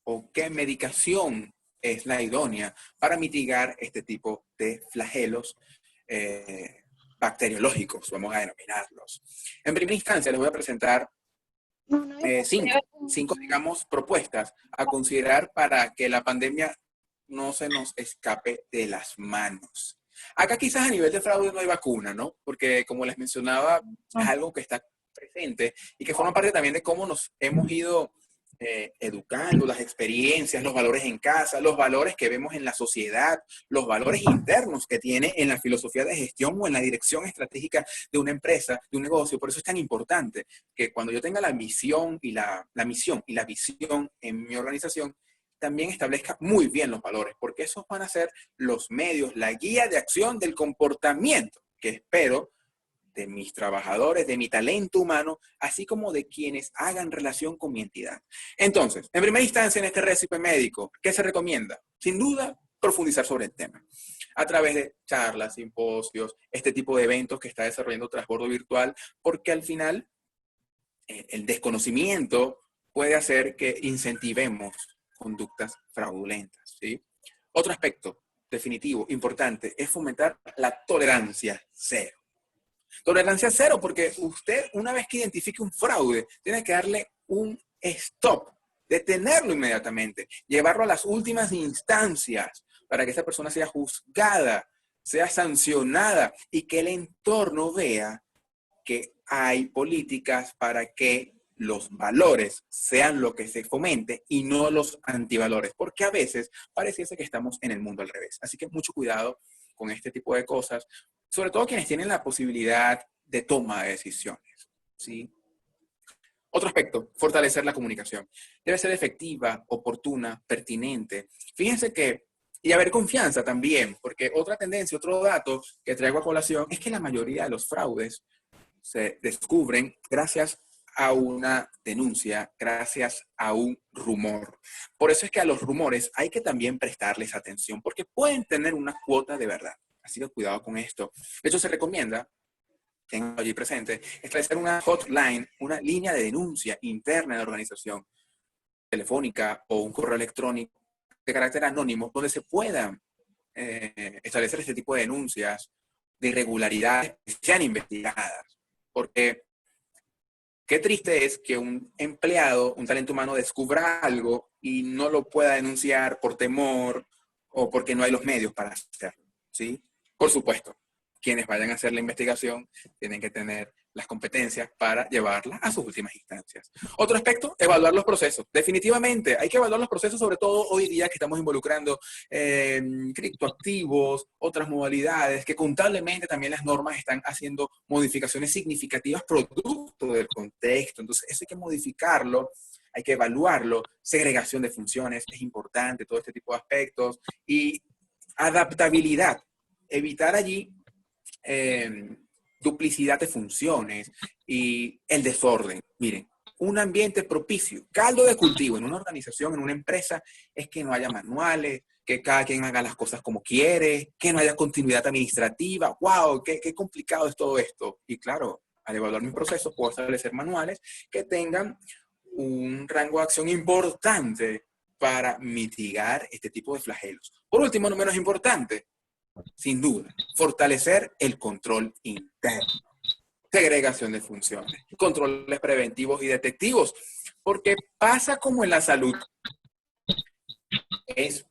o qué medicación es la idónea para mitigar este tipo de flagelos bacteriológicos, vamos a denominarlos. En primera instancia, les voy a presentar cinco, digamos, propuestas a considerar para que la pandemia no se nos escape de las manos. Acá quizás a nivel de fraude no hay vacuna, ¿no? Porque como les mencionaba, es algo que está presente y que forma parte también de cómo nos hemos ido educando, las experiencias, los valores en casa, los valores que vemos en la sociedad, los valores internos que tiene en la filosofía de gestión o en la dirección estratégica de una empresa, de un negocio. Por eso es tan importante que cuando yo tenga la misión y la misión y la visión en mi organización, también establezca muy bien los valores, porque esos van a ser los medios, la guía de acción del comportamiento que espero de mis trabajadores, de mi talento humano, así como de quienes hagan relación con mi entidad. Entonces, en primera instancia, en este récipe médico, ¿qué se recomienda? Sin duda, profundizar sobre el tema. A través de charlas, simposios, este tipo de eventos que está desarrollando Transbordo Virtual, porque al final el desconocimiento puede hacer que incentivemos conductas fraudulentas, ¿sí? Otro aspecto definitivo, importante, es fomentar la tolerancia cero. Tolerancia cero, porque usted, una vez que identifique un fraude, tiene que darle un stop, detenerlo inmediatamente, llevarlo a las últimas instancias para que esa persona sea juzgada, sea sancionada y que el entorno vea que hay políticas para que los valores sean lo que se fomente y no los antivalores, porque a veces pareciese que estamos en el mundo al revés. Así que mucho cuidado con este tipo de cosas, sobre todo quienes tienen la posibilidad de toma de decisiones, ¿sí? Otro aspecto, fortalecer la comunicación. Debe ser efectiva, oportuna, pertinente. Fíjense que, y haber confianza también, porque otra tendencia, otro dato que traigo a colación es que la mayoría de los fraudes se descubren gracias a una denuncia, gracias a un rumor. Por eso es que a los rumores hay que también prestarles atención, porque pueden tener una cuota de verdad. Así que cuidado con esto. De hecho, se recomienda, tengo allí presente, establecer una hotline, una línea de denuncia interna de la organización, telefónica o un correo electrónico de carácter anónimo, donde se puedan establecer este tipo de denuncias de irregularidades que sean investigadas. Porque qué triste es que un empleado, un talento humano, descubra algo y no lo pueda denunciar por temor o porque no hay los medios para hacerlo, ¿sí? Por supuesto, quienes vayan a hacer la investigación tienen que tener las competencias para llevarla a sus últimas instancias. Otro aspecto, evaluar los procesos. Definitivamente, hay que evaluar los procesos, sobre todo hoy día que estamos involucrando criptoactivos, otras modalidades, que contablemente también las normas están haciendo modificaciones significativas producto del contexto. Entonces, eso hay que modificarlo, hay que evaluarlo. Segregación de funciones es importante, todo este tipo de aspectos. Y adaptabilidad, evitar allí duplicidad de funciones y el desorden. Miren, un ambiente propicio, caldo de cultivo en una organización, en una empresa, es que no haya manuales, que cada quien haga las cosas como quiere, que no haya continuidad administrativa. ¡Wow! ¡Qué complicado es todo esto! Y claro, al evaluar mis procesos, puedo establecer manuales que tengan un rango de acción importante para mitigar este tipo de flagelos. Por último, no menos importante, sin duda, fortalecer el control interno, segregación de funciones, controles preventivos y detectivos, porque pasa como en la salud, es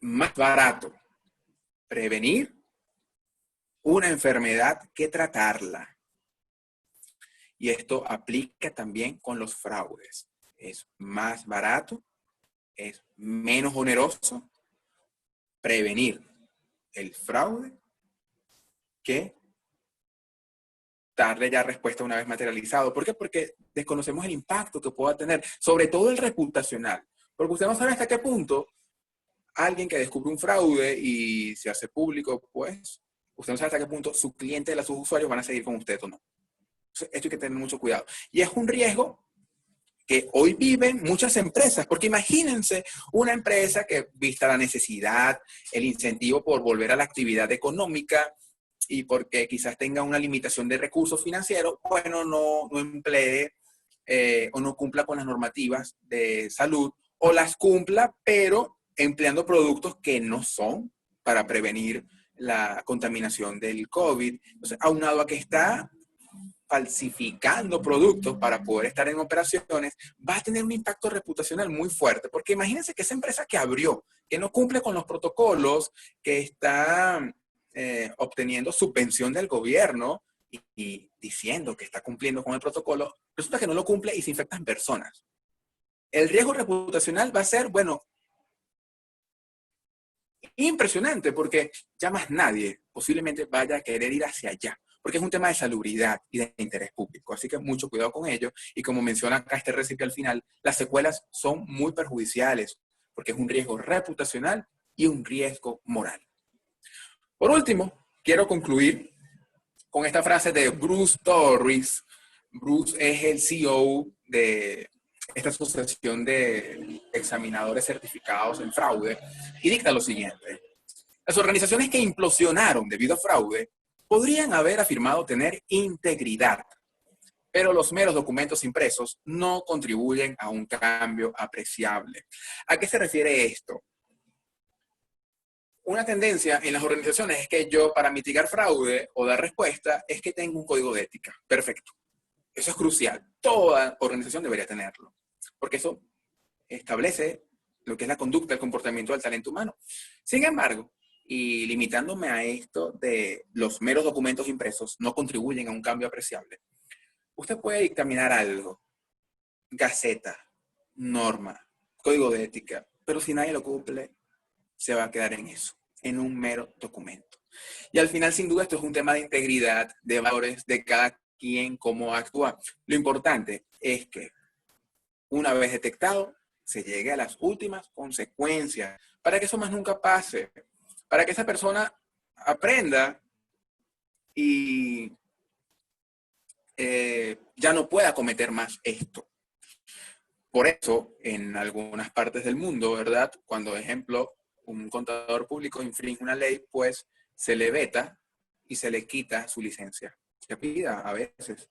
más barato prevenir una enfermedad que tratarla. Y esto aplica también con los fraudes. Es más barato, es menos oneroso prevenir el fraude que darle ya respuesta una vez materializado. ¿Por qué? Porque desconocemos el impacto que pueda tener, sobre todo el reputacional. Porque usted no sabe hasta qué punto alguien que descubre un fraude y se hace público, pues, usted no sabe hasta qué punto su cliente, sus usuarios van a seguir con usted o no. Entonces, esto hay que tener mucho cuidado. Y es un riesgo que hoy viven muchas empresas, porque imagínense una empresa que, vista la necesidad, el incentivo por volver a la actividad económica y porque quizás tenga una limitación de recursos financieros, bueno, no emplee o no cumpla con las normativas de salud, o las cumpla, pero empleando productos que no son para prevenir la contaminación del COVID. Entonces, aunado a que está falsificando productos para poder estar en operaciones, va a tener un impacto reputacional muy fuerte. Porque imagínense que esa empresa que abrió, que no cumple con los protocolos, que está obteniendo subvención del gobierno y diciendo que está cumpliendo con el protocolo, resulta que no lo cumple y se infectan personas. El riesgo reputacional va a ser, bueno, impresionante, porque ya más nadie posiblemente vaya a querer ir hacia allá, porque es un tema de salubridad y de interés público. Así que mucho cuidado con ello. Y como menciona acá este recipe al final, las secuelas son muy perjudiciales, porque es un riesgo reputacional y un riesgo moral. Por último, quiero concluir con esta frase de Bruce Torres. Bruce es el CEO de esta asociación de examinadores certificados en fraude y dicta lo siguiente: las organizaciones que implosionaron debido a fraude podrían haber afirmado tener integridad, pero los meros documentos impresos no contribuyen a un cambio apreciable. ¿A qué se refiere esto? Una tendencia en las organizaciones es que yo, para mitigar fraude o dar respuesta, es que tengo un código de ética. Perfecto. Eso es crucial. Toda organización debería tenerlo, porque eso establece lo que es la conducta, el comportamiento del talento humano. Sin embargo, y limitándome a esto de los meros documentos impresos no contribuyen a un cambio apreciable, usted puede dictaminar algo, gaceta, norma, código de ética, pero si nadie lo cumple, se va a quedar en eso, en un mero documento. Y al final, sin duda, esto es un tema de integridad, de valores, de cada quien, cómo actúa. Lo importante es que, una vez detectado, se llegue a las últimas consecuencias, para que eso más nunca pase, para que esa persona aprenda y ya no pueda cometer más esto. Por eso, en algunas partes del mundo, ¿verdad? Cuando, ejemplo, un contador público infringe una ley, pues se le veta y se le quita su licencia. Se pida a veces.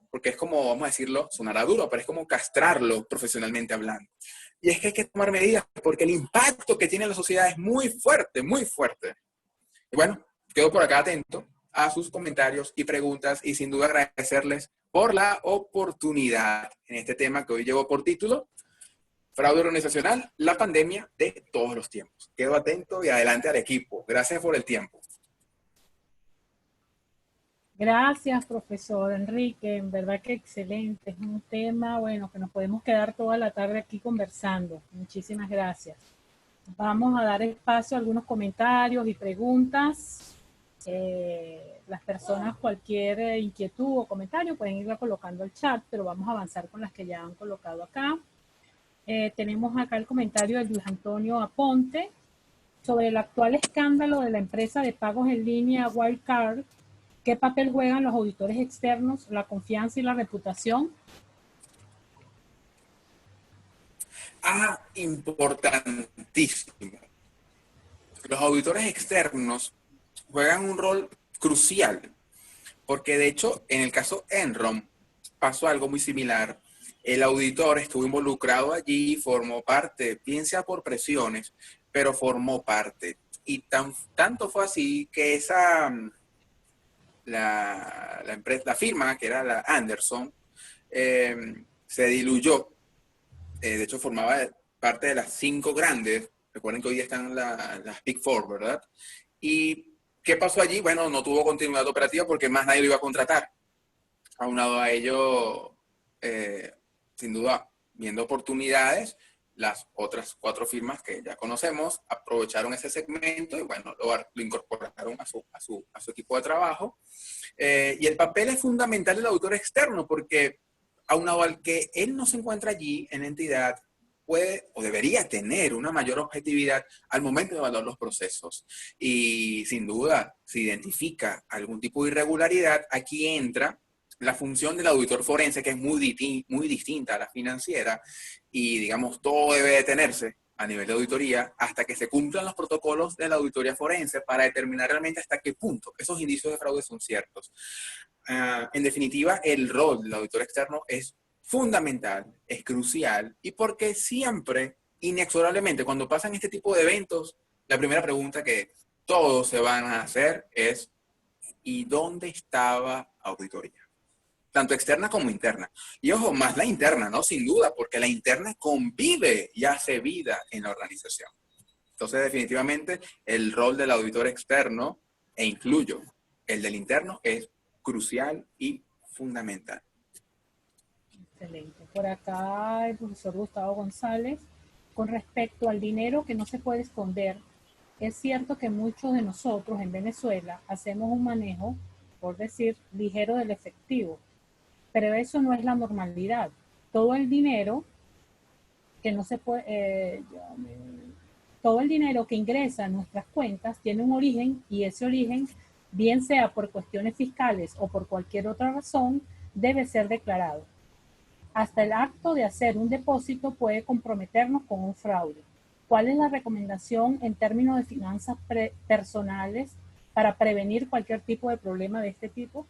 Porque es como, vamos a decirlo, sonará duro, pero es como castrarlo profesionalmente hablando. Y es que hay que tomar medidas porque el impacto que tiene en la sociedad es muy fuerte, muy fuerte. Y bueno, quedo por acá atento a sus comentarios y preguntas y sin duda agradecerles por la oportunidad en este tema que hoy llevo por título: fraude organizacional, la pandemia de todos los tiempos. Quedo atento y adelante al equipo. Gracias por el tiempo. Gracias, profesor Enrique. En verdad que excelente. Es un tema, bueno, que nos podemos quedar toda la tarde aquí conversando. Muchísimas gracias. Vamos a dar espacio a algunos comentarios y preguntas. Las personas, cualquier inquietud o comentario, pueden irla colocando al chat, pero vamos a avanzar con las que ya han colocado acá. Tenemos acá el comentario de Luis Antonio Aponte sobre el actual escándalo de la empresa de pagos en línea Wirecard. ¿Qué papel juegan los auditores externos, la confianza y la reputación? Importantísimo. Los auditores externos juegan un rol crucial, porque de hecho, en el caso Enron, pasó algo muy similar. El auditor estuvo involucrado allí, formó parte, bien sea por presiones, pero formó parte. Y tanto fue así que la firma, que era la Anderson, se diluyó. De hecho, formaba parte de las 5 grandes. Recuerden que hoy están las Big Four, ¿verdad? ¿Y qué pasó allí? Bueno, no tuvo continuidad operativa porque más nadie lo iba a contratar. Aunado a ello, sin duda, viendo oportunidades, las otras 4 firmas que ya conocemos aprovecharon ese segmento y bueno, lo incorporaron a su equipo de trabajo. Y el papel es fundamental del auditor externo porque, aunado al que él no se encuentra allí en la entidad, puede o debería tener una mayor objetividad al momento de evaluar los procesos. Y sin duda, si identifica algún tipo de irregularidad, aquí entra la función del auditor forense, que es muy distinta a la financiera, y digamos, todo debe detenerse a nivel de auditoría hasta que se cumplan los protocolos de la auditoría forense para determinar realmente hasta qué punto esos indicios de fraude son ciertos. En definitiva, el rol del auditor externo es fundamental, es crucial, y porque siempre, inexorablemente, cuando pasan este tipo de eventos, la primera pregunta que todos se van a hacer es, ¿y dónde estaba auditoría? Tanto externa como interna. Y ojo, más la interna, ¿no? Sin duda, porque la interna convive y hace vida en la organización. Entonces, definitivamente, el rol del auditor externo, e incluyo el del interno, es crucial y fundamental. Excelente. Por acá el profesor Gustavo González, con respecto al dinero que no se puede esconder, es cierto que muchos de nosotros en Venezuela hacemos un manejo, por decir, ligero del efectivo, pero eso no es la normalidad. Todo el dinero que no se puede, todo el dinero que ingresa a nuestras cuentas tiene un origen y ese origen, bien sea por cuestiones fiscales o por cualquier otra razón, debe ser declarado. Hasta el acto de hacer un depósito puede comprometernos con un fraude. ¿Cuál es la recomendación en términos de finanzas personales para prevenir cualquier tipo de problema de este tipo?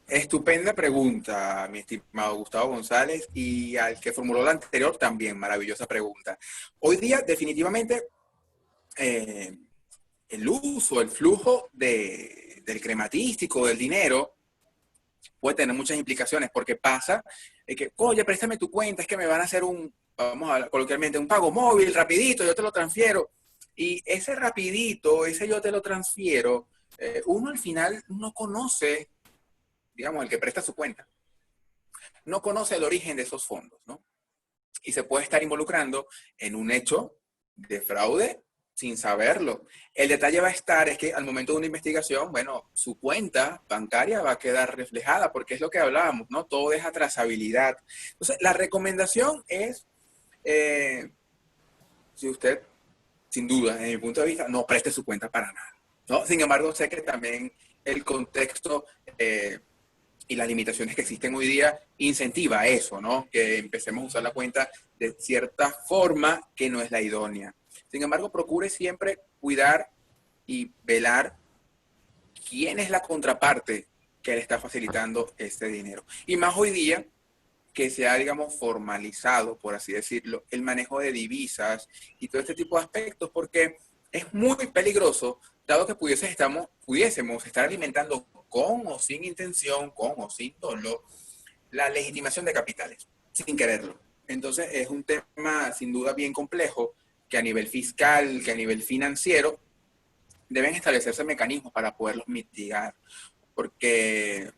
Estupenda pregunta, mi estimado Gustavo González, y al que formuló la anterior también, maravillosa pregunta. Hoy día, definitivamente, el uso, el flujo del crematístico, del dinero, puede tener muchas implicaciones, porque pasa que, oye, préstame tu cuenta, es que me van a hacer vamos a hablar coloquialmente, un pago móvil rapidito, yo te lo transfiero. Y ese rapidito, ese yo te lo transfiero, uno al final no conoce, digamos, el que presta su cuenta, no conoce el origen de esos fondos, ¿no? Y se puede estar involucrando en un hecho de fraude sin saberlo. El detalle va a estar es que al momento de una investigación, bueno, su cuenta bancaria va a quedar reflejada, porque es lo que hablábamos, ¿no? Todo deja trazabilidad. Entonces, la recomendación es, si usted, sin duda, desde mi punto de vista, no preste su cuenta para nada, ¿no? Sin embargo, sé que también el contexto y las limitaciones que existen hoy día incentiva eso, ¿no? Que empecemos a usar la cuenta de cierta forma que no es la idónea. Sin embargo, procure siempre cuidar y velar quién es la contraparte que le está facilitando este dinero. Y más hoy día que se ha, digamos, formalizado, por así decirlo, el manejo de divisas y todo este tipo de aspectos, porque es muy peligroso, dado que pudiésemos estar alimentando con o sin intención, con o sin dolo, la legitimación de capitales, sin quererlo. Entonces es un tema sin duda bien complejo, que a nivel fiscal, que a nivel financiero, deben establecerse mecanismos para poderlos mitigar, porque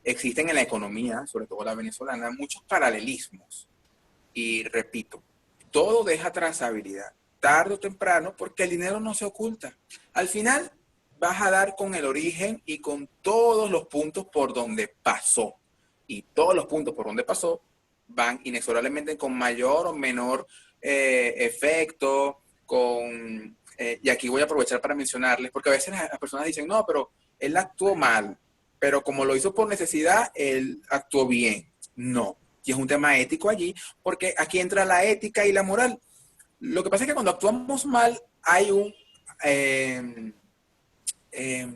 existen en la economía, sobre todo la venezolana, muchos paralelismos. Y repito, todo deja trazabilidad, tarde o temprano, porque el dinero no se oculta. Al final vas a dar con el origen y con todos los puntos por donde pasó. Y todos los puntos por donde pasó van inexorablemente con mayor o menor efecto, y aquí voy a aprovechar para mencionarles, porque a veces las personas dicen, no, pero él actuó mal, pero como lo hizo por necesidad, él actuó bien. No, y es un tema ético allí, porque aquí entra la ética y la moral. Lo que pasa es que cuando actuamos mal hay eh, eh,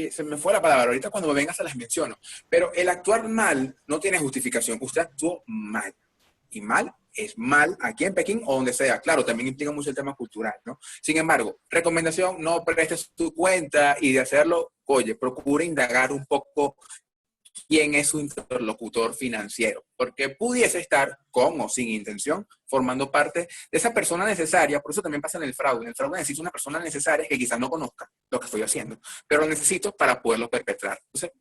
se me fue la palabra, ahorita cuando me venga se las menciono, pero el actuar mal no tiene justificación, usted actuó mal, y mal es mal aquí en Pekín o donde sea. Claro, también implica mucho el tema cultural, ¿no? Sin embargo, recomendación, no prestes tu cuenta y de hacerlo, oye, procure indagar un poco quién es su interlocutor financiero, porque pudiese estar con o sin intención formando parte de esa persona necesaria. Por eso también pasa en el fraude. En el fraude necesito una persona necesaria que quizás no conozca lo que estoy haciendo, pero lo necesito para poderlo perpetrar. Entonces,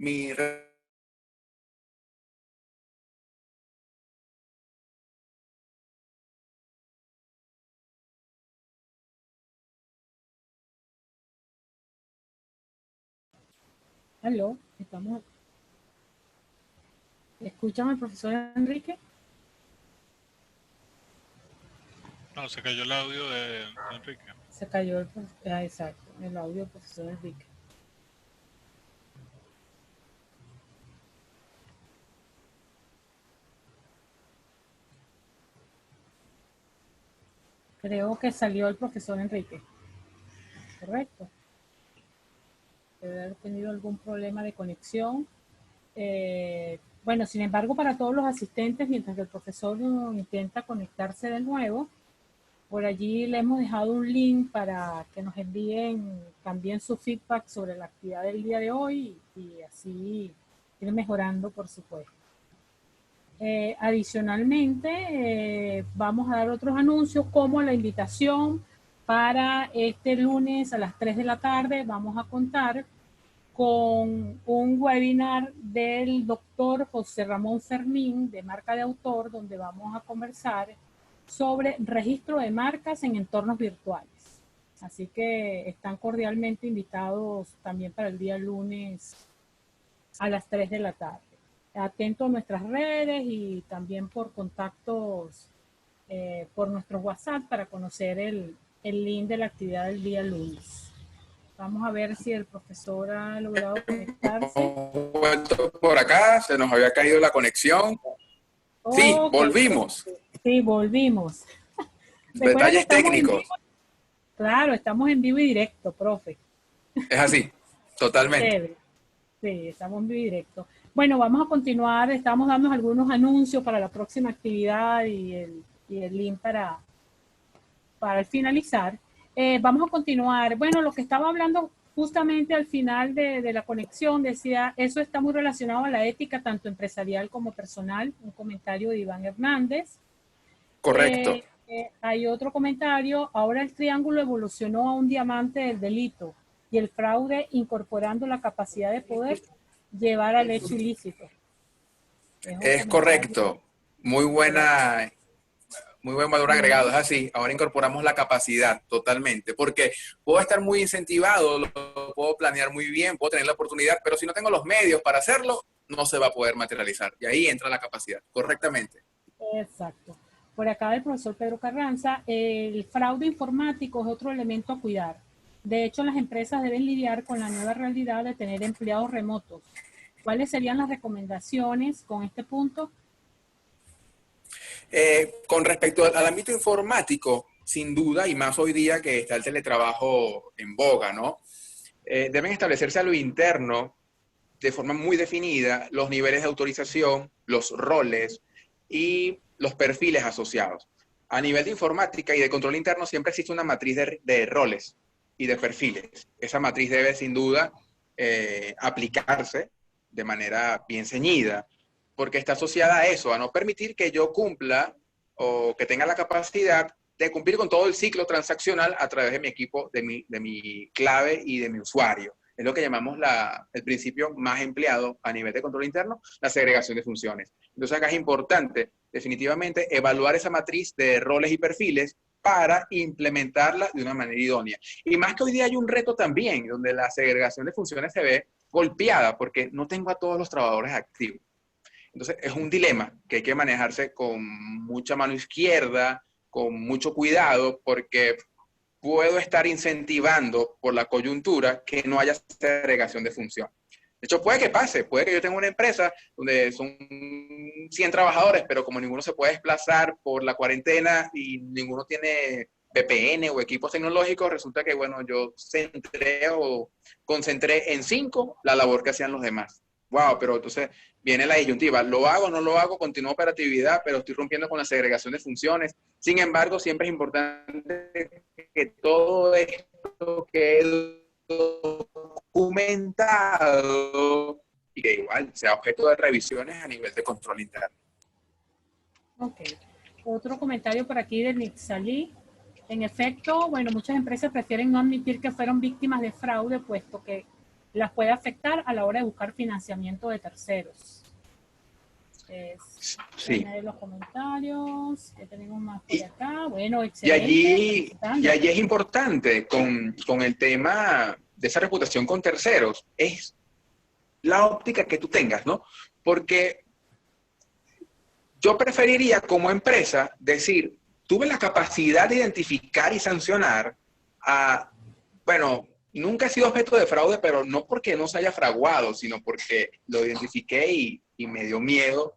Aló, estamos. ¿Escuchan al profesor Enrique? No, se cayó el audio de Enrique. Se cayó exacto, el audio del profesor Enrique. Creo que salió el profesor Enrique. Correcto. Debe haber tenido algún problema de conexión. Bueno, sin embargo, para todos los asistentes, mientras que el profesor intenta conectarse de nuevo, por allí le hemos dejado un link para que nos envíen también su feedback sobre la actividad del día de hoy y así ir mejorando, por supuesto. Adicionalmente, vamos a dar otros anuncios como la invitación para este lunes a las 3 de la tarde. Vamos a contar con un webinar del doctor José Ramón Fermín de Marca de Autor, donde vamos a conversar sobre registro de marcas en entornos virtuales. Así que están cordialmente invitados también para el día lunes a las 3 de la tarde. Atento a nuestras redes y también por contactos por nuestro WhatsApp para conocer el link de la actividad del día lunes. Vamos a ver si el profesor ha logrado conectarse. Vuelto por acá, se nos había caído la conexión. Sí, volvimos. Sí, volvimos. Detalles técnicos. Claro, estamos en vivo y directo, profe. Es así, totalmente. Sí, estamos en vivo y directo. Bueno, vamos a continuar. Estamos dando algunos anuncios para la próxima actividad y el link para finalizar. Vamos a continuar. Bueno, lo que estaba hablando justamente al final de la conexión, decía, eso está muy relacionado a la ética, tanto empresarial como personal. Un comentario de Iván Hernández. Correcto. Hay otro comentario. Ahora el triángulo evolucionó a un diamante del delito y el fraude incorporando la capacidad de poder llevar al hecho ilícito. Es correcto. Muy buen valor agregado, es así. Ahora incorporamos la capacidad totalmente, porque puedo estar muy incentivado, lo puedo planear muy bien, puedo tener la oportunidad, pero si no tengo los medios para hacerlo, no se va a poder materializar. Y ahí entra la capacidad, correctamente. Exacto. Por acá el profesor Pedro Carranza, el fraude informático es otro elemento a cuidar. De hecho, las empresas deben lidiar con la nueva realidad de tener empleados remotos. ¿Cuáles serían las recomendaciones con este punto? Con respecto al ámbito informático, sin duda, y más hoy día que está el teletrabajo en boga, ¿no? Deben establecerse a lo interno, de forma muy definida, los niveles de autorización, los roles y los perfiles asociados. A nivel de informática y de control interno siempre existe una matriz de roles y de perfiles. Esa matriz debe sin duda aplicarse de manera bien ceñida, porque está asociada a eso, a no permitir que yo cumpla o que tenga la capacidad de cumplir con todo el ciclo transaccional a través de mi equipo, de mi clave y de mi usuario. Es lo que llamamos el principio más empleado a nivel de control interno, la segregación de funciones. Entonces acá es importante definitivamente evaluar esa matriz de roles y perfiles para implementarla de una manera idónea. Y más que hoy día hay un reto también, donde la segregación de funciones se ve golpeada porque no tengo a todos los trabajadores activos. Entonces es un dilema que hay que manejarse con mucha mano izquierda, con mucho cuidado, porque puedo estar incentivando por la coyuntura que no haya segregación de función. De hecho, puede que pase, puede que yo tenga una empresa donde son 100 trabajadores, pero como ninguno se puede desplazar por la cuarentena y ninguno tiene VPN o equipos tecnológicos, resulta que, bueno, yo centré o concentré en 5 la labor que hacían los demás. Wow, pero entonces viene la disyuntiva, ¿lo hago o no lo hago? Continúo operatividad, pero estoy rompiendo con la segregación de funciones. Sin embargo, siempre es importante que todo esto quede documentado y que igual sea objeto de revisiones a nivel de control interno. Ok. Otro comentario por aquí de Nixalí. En efecto, bueno, muchas empresas prefieren no admitir que fueron víctimas de fraude, puesto que las puede afectar a la hora de buscar financiamiento de terceros. Sí. De los comentarios que tenemos más por acá. Bueno, excelente. Y allí es importante con el tema de esa reputación con terceros, es la óptica que tú tengas, ¿no? Porque yo preferiría como empresa decir, tuve la capacidad de identificar y sancionar a, bueno, nunca he sido objeto de fraude, pero no porque no se haya fraguado, sino porque lo identifiqué y me dio miedo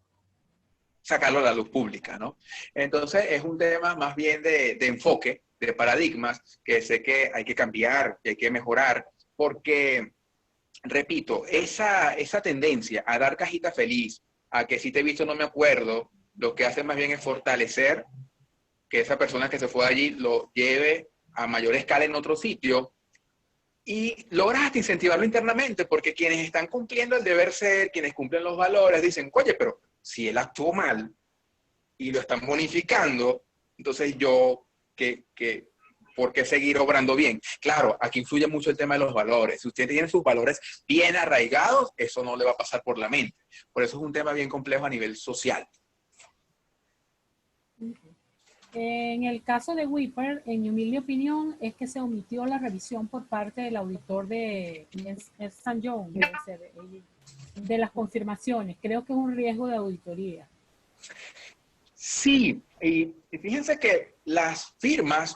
sacarlo a la luz pública, ¿no? Entonces es un tema más bien de enfoque, de paradigmas, que sé que hay que cambiar, que hay que mejorar, porque, repito, esa tendencia a dar cajita feliz, a que si te he visto no me acuerdo, lo que hace más bien es fortalecer que esa persona que se fue de allí lo lleve a mayor escala en otro sitio y logras hasta incentivarlo internamente, porque quienes están cumpliendo el deber ser, quienes cumplen los valores, dicen, oye, pero si él actuó mal y lo están bonificando, entonces yo, ¿por qué seguir obrando bien? Claro, aquí influye mucho el tema de los valores. Si usted tiene sus valores bien arraigados, eso no le va a pasar por la mente. Por eso es un tema bien complejo a nivel social. En el caso de Whipper, en mi humilde opinión, es que se omitió la revisión por parte del auditor de Ernst & Young, de las confirmaciones. Creo que es un riesgo de auditoría. Sí, y fíjense que las firmas,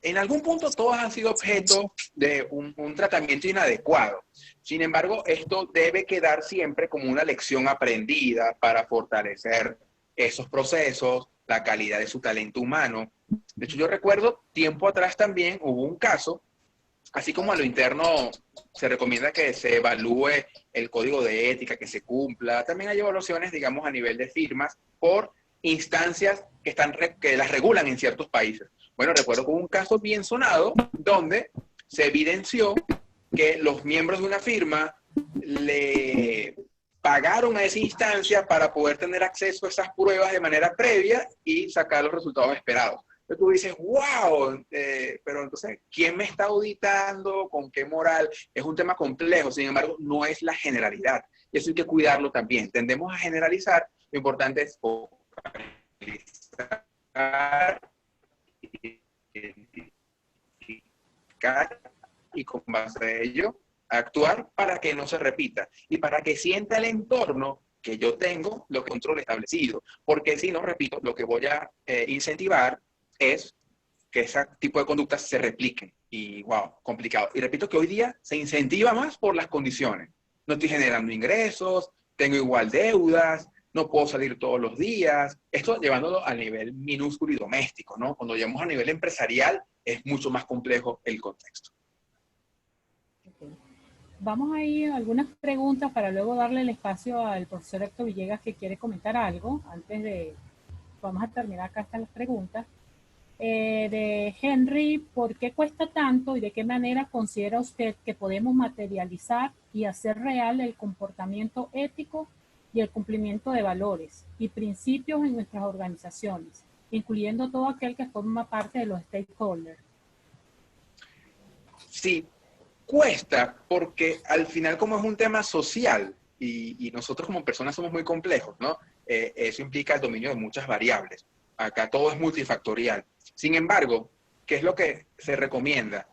en algún punto todas han sido objeto de un tratamiento inadecuado. Sin embargo, esto debe quedar siempre como una lección aprendida para fortalecer esos procesos, la calidad de su talento humano. De hecho, yo recuerdo tiempo atrás también hubo un caso, así como a lo interno se recomienda que se evalúe el código de ética, que se cumpla, también hay evaluaciones, digamos, a nivel de firmas por instancias que las regulan en ciertos países. Bueno, recuerdo que hubo un caso bien sonado donde se evidenció que los miembros de una firma le pagaron a esa instancia para poder tener acceso a esas pruebas de manera previa y sacar los resultados esperados. Entonces tú dices, wow, pero entonces, ¿quién me está auditando? ¿Con qué moral? Es un tema complejo, sin embargo, no es la generalidad. Y eso hay que cuidarlo también. Tendemos a generalizar, lo importante es focalizar y con base a ello actuar para que no se repita y para que sienta el entorno que yo tengo lo que control establecido, porque si no, repito, lo que voy a incentivar es que ese tipo de conductas se repliquen y wow, complicado. Y repito que hoy día se incentiva más por las condiciones. No estoy generando ingresos, tengo igual deudas, no puedo salir todos los días. Esto llevándolo a nivel minúsculo y doméstico, ¿no? Cuando llegamos a nivel empresarial es mucho más complejo el contexto. Okay. Vamos a ir a algunas preguntas para luego darle el espacio al profesor Héctor Villegas que quiere comentar algo. Antes de, vamos a terminar acá están las preguntas. De Henry, ¿por qué cuesta tanto y de qué manera considera usted que podemos materializar y hacer real el comportamiento ético y el cumplimiento de valores y principios en nuestras organizaciones, incluyendo todo aquel que forma parte de los stakeholders? Sí, cuesta porque al final como es un tema social y nosotros como personas somos muy complejos, ¿no? Eso implica el dominio de muchas variables. Acá todo es multifactorial. Sin embargo, ¿qué es lo que se recomienda?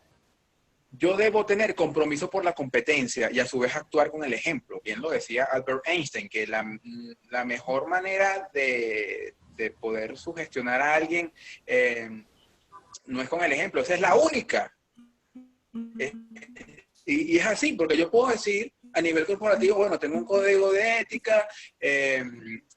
Yo debo tener compromiso por la competencia y a su vez actuar con el ejemplo. Bien lo decía Albert Einstein, que la mejor manera de poder sugestionar a alguien no es con el ejemplo, esa es la única. Y es así, porque yo puedo decir a nivel corporativo, bueno, tengo un código de ética,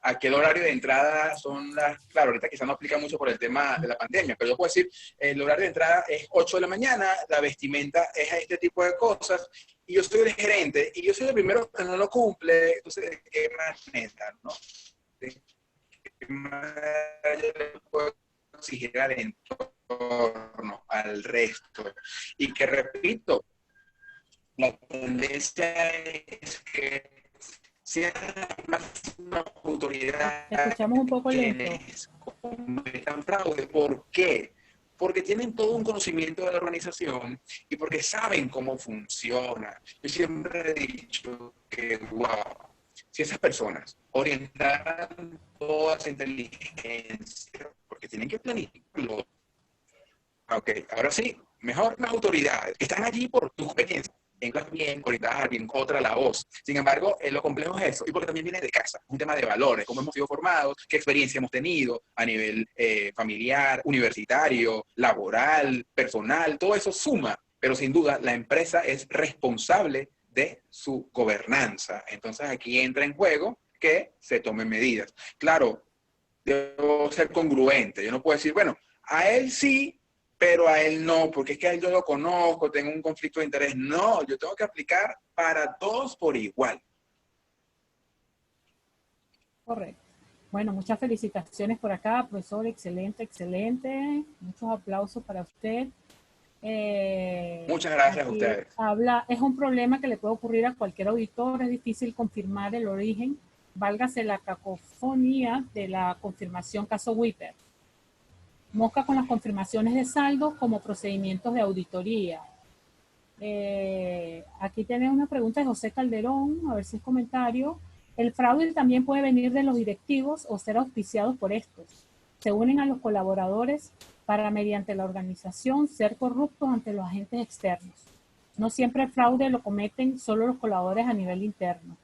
aquel horario de entrada son las, claro, ahorita quizás no aplica mucho por el tema de la pandemia, pero yo puedo decir, el horario de entrada es 8 de la mañana, la vestimenta es a este tipo de cosas, y yo soy el gerente, y yo soy el primero que no lo cumple, entonces, ¿de qué manera, no? ¿De qué manera yo le puedo exigir al entorno, al resto? Y que repito, la tendencia es que sean más autoridades. Te escuchamos un poco lento. Quienes cometan fraude. ¿Por qué? Porque tienen todo un conocimiento de la organización y porque saben cómo funciona. Yo siempre he dicho que, wow, si esas personas orientaran toda esa inteligencia, porque tienen que planificarlo. Ok, ahora sí, mejor las autoridades que están allí por tu competencia. encuentras bien, orientadas bien otra la voz. Sin embargo, lo complejo es eso, y porque también viene de casa, un tema de valores, cómo hemos sido formados, qué experiencia hemos tenido a nivel familiar, universitario, laboral, personal, todo eso suma, pero sin duda la empresa es responsable de su gobernanza. Entonces aquí entra en juego que se tomen medidas. Claro, debo ser congruente, yo no puedo decir, bueno, a él sí, pero a él no, porque es que a él yo lo conozco, tengo un conflicto de interés. No, yo tengo que aplicar para todos por igual. Correcto. Bueno, muchas felicitaciones por acá, profesor, excelente, excelente. Muchos aplausos para usted. Muchas gracias a ustedes. Es un problema que le puede ocurrir a cualquier auditor, es difícil confirmar el origen, válgase la cacofonía de la confirmación caso Wipper. Mosca con las confirmaciones de saldos como procedimientos de auditoría. Aquí tenemos una pregunta de José Calderón, a ver si es comentario. El fraude también puede venir de los directivos o ser auspiciados por estos. Se unen a los colaboradores para, mediante la organización, ser corruptos ante los agentes externos. No siempre el fraude lo cometen solo los colaboradores a nivel interno.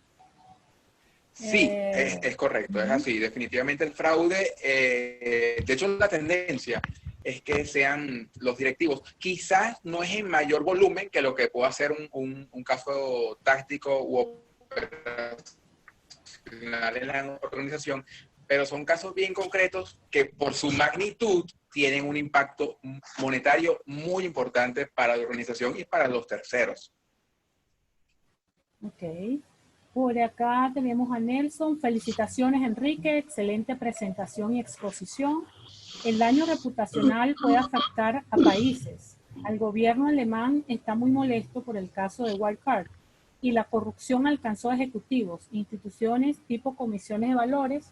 Sí, es correcto, es así. Definitivamente el fraude, de hecho la tendencia es que sean los directivos. Quizás no es en mayor volumen que lo que pueda hacer un caso táctico u operacional en la organización, pero son casos bien concretos que por su magnitud tienen un impacto monetario muy importante para la organización y para los terceros. Ok. Por acá tenemos a Nelson. Felicitaciones, Enrique. Excelente presentación y exposición. El daño reputacional puede afectar a países. Al gobierno alemán está muy molesto por el caso de Wirecard y la corrupción alcanzó a ejecutivos, instituciones tipo comisiones de valores,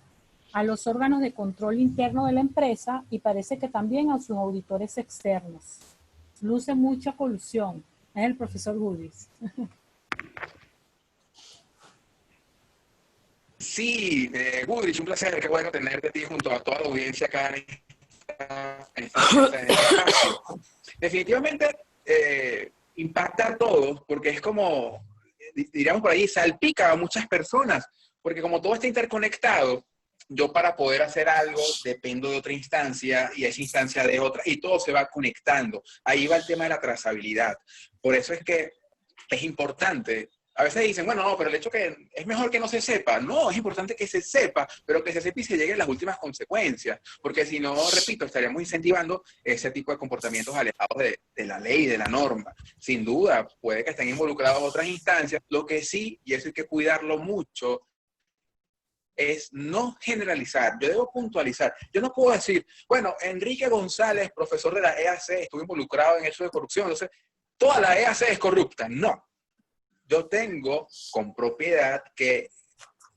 a los órganos de control interno de la empresa y parece que también a sus auditores externos. Luce mucha colusión. Es el profesor Goodis. Sí, Goodrich, un placer, qué bueno tenerte a ti junto a toda la audiencia acá en este espacio. Definitivamente impacta a todos porque es como, diríamos por ahí, salpica a muchas personas, porque como todo está interconectado, yo para poder hacer algo dependo de otra instancia y esa instancia de otra y todo se va conectando. Ahí va el tema de la trazabilidad. Por eso es que es importante. A veces dicen, bueno, no, pero el hecho que es mejor que no se sepa. No, es importante que se sepa, pero que se sepa y se llegue a las últimas consecuencias. Porque si no, repito, estaríamos incentivando ese tipo de comportamientos alejados de la ley, de la norma. Sin duda, puede que estén involucrados otras instancias. Lo que sí, y eso hay que cuidarlo mucho, es no generalizar. Yo debo puntualizar. Yo no puedo decir, bueno, Enrique González, profesor de la EAC, estuvo involucrado en eso de corrupción, entonces toda la EAC es corrupta. No. Yo tengo con propiedad que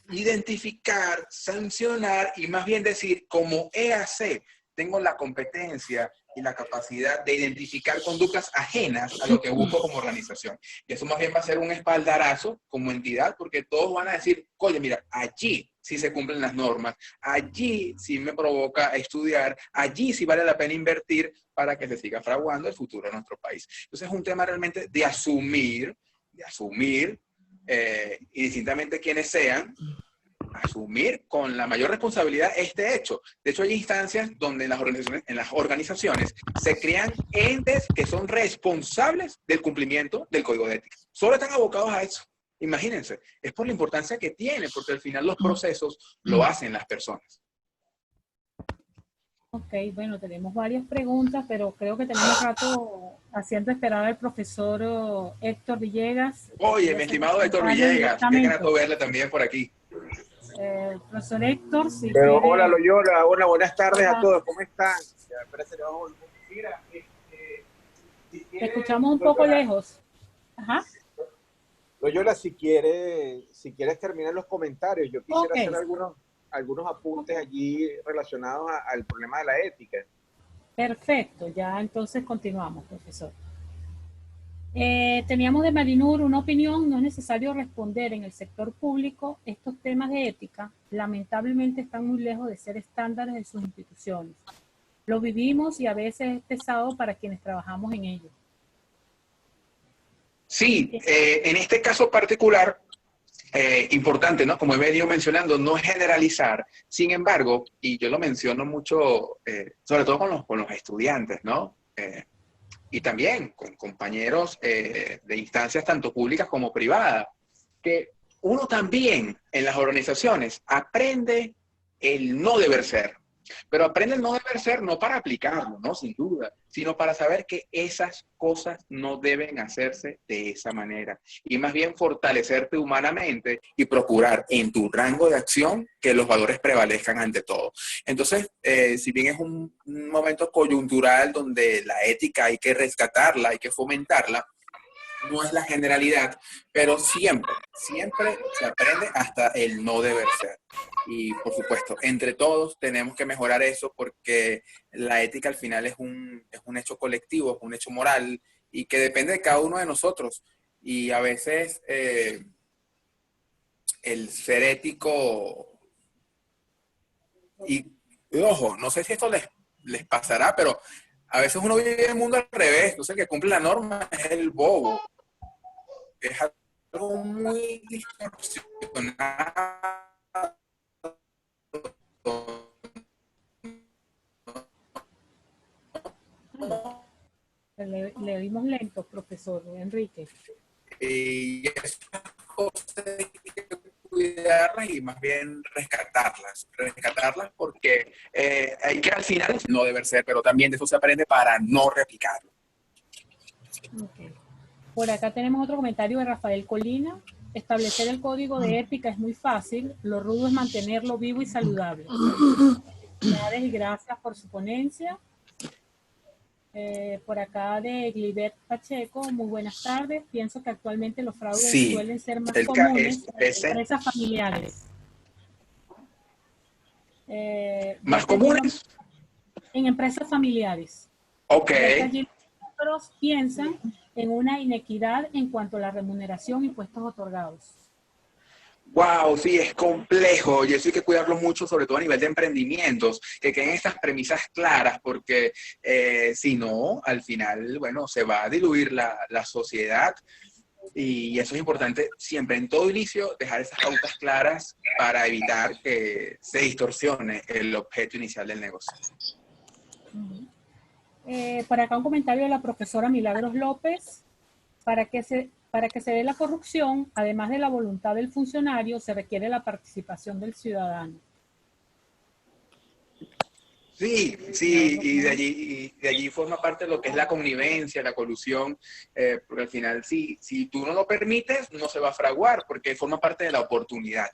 identificar, sancionar y más bien decir, como EAC, tengo la competencia y la capacidad de identificar conductas ajenas a lo que busco como organización. Y eso más bien va a ser un espaldarazo como entidad, porque todos van a decir, oye, mira, allí sí se cumplen las normas, allí sí me provoca estudiar, allí sí vale la pena invertir para que se siga fraguando el futuro de nuestro país. Entonces es un tema realmente de asumir, y distintamente quienes sean, asumir con la mayor responsabilidad este hecho. De hecho, hay instancias donde en las organizaciones se crean entes que son responsables del cumplimiento del código de ética. Solo están abocados a eso. Imagínense, es por la importancia que tiene, porque al final los procesos lo hacen las personas. Ok, bueno, tenemos varias preguntas, pero creo que tenemos rato haciendo esperar al profesor Héctor Villegas. Oye, mi estimado Héctor Villegas, qué grato verle también por aquí. Profesor Héctor, si pero quiere... hola Loyola, hola, buenas tardes a todos, ¿cómo están? Mira, te escuchamos un poco lejos. Ajá. Loyola, si quieres terminar los comentarios, yo quisiera hacer algunos apuntes allí relacionados al problema de la ética. Perfecto, ya entonces continuamos, profesor. Teníamos de Marinur una opinión, no es necesario responder en el sector público. Estos temas de ética lamentablemente están muy lejos de ser estándares de sus instituciones. Lo vivimos y a veces es pesado para quienes trabajamos en ello. Sí, en este caso particular, importante, ¿no? Como he venido mencionando, no generalizar. Sin embargo, y yo lo menciono mucho, sobre todo con los estudiantes, ¿no? Y también con compañeros de instancias tanto públicas como privadas, que uno también en las organizaciones aprende el no deber ser. Pero aprende el no deber ser no para aplicarlo, ¿no? Sin duda, sino para saber que esas cosas no deben hacerse de esa manera. Y más bien fortalecerte humanamente y procurar en tu rango de acción que los valores prevalezcan ante todo. Entonces, si bien es un momento coyuntural donde la ética hay que rescatarla, hay que fomentarla, no es la generalidad, pero siempre, siempre se aprende hasta el no deber ser. Y por supuesto, entre todos tenemos que mejorar eso porque la ética al final es un hecho colectivo, es un hecho moral y que depende de cada uno de nosotros. Y a veces el ser ético, y ojo, no sé si esto les pasará, pero a veces uno vive el mundo al revés, entonces el que cumple la norma es el bobo. Es algo muy distorsionado. Le oímos lento, profesor Enrique. Y esas cosas hay que cuidarlas y más bien rescatarlas. Rescatarlas porque hay que al final no deber ser, pero también de eso se aprende para no replicarlo. Okay. Por acá tenemos otro comentario de Rafael Colina. Establecer el código de ética es muy fácil, lo rudo es mantenerlo vivo y saludable. Felicidades y gracias por su ponencia. Por acá de Glibert Pacheco, muy buenas tardes. Pienso que actualmente los fraudes suelen ser más comunes en empresas familiares. ¿Más comunes? En empresas familiares. Ok. Otros piensan en una inequidad en cuanto a la remuneración y puestos otorgados. Wow, sí, es complejo y eso hay que cuidarlo mucho, sobre todo a nivel de emprendimientos, que queden estas premisas claras, porque si no, al final, bueno, se va a diluir la sociedad y eso es importante siempre, en todo inicio, dejar esas pautas claras para evitar que se distorsione el objeto inicial del negocio. Por acá un comentario de la profesora Milagros López. Para que se dé la corrupción, además de la voluntad del funcionario, se requiere la participación del ciudadano. Sí, sí, y de allí forma parte de lo que es la connivencia, la colusión, porque al final si tú no lo permites, no se va a fraguar, porque forma parte de la oportunidad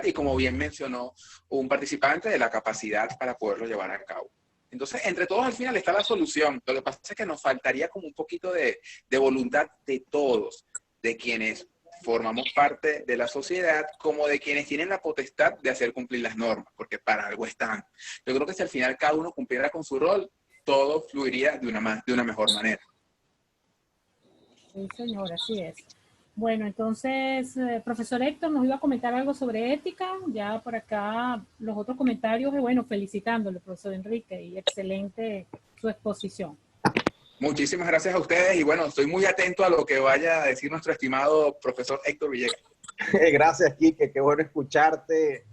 y como bien mencionó un participante, de la capacidad para poderlo llevar a cabo. Entonces, entre todos al final está la solución. Lo que pasa es que nos faltaría como un poquito de voluntad de todos, de quienes formamos parte de la sociedad, como de quienes tienen la potestad de hacer cumplir las normas, porque para algo están. Yo creo que si al final cada uno cumpliera con su rol, todo fluiría de una mejor manera. Sí, señor, así es. Bueno, entonces, profesor Héctor, nos iba a comentar algo sobre ética. Ya por acá los otros comentarios, bueno, felicitándole, profesor Enrique, y excelente su exposición. Muchísimas gracias a ustedes y bueno, estoy muy atento a lo que vaya a decir nuestro estimado profesor Héctor Villegas. Gracias, Quique, qué bueno escucharte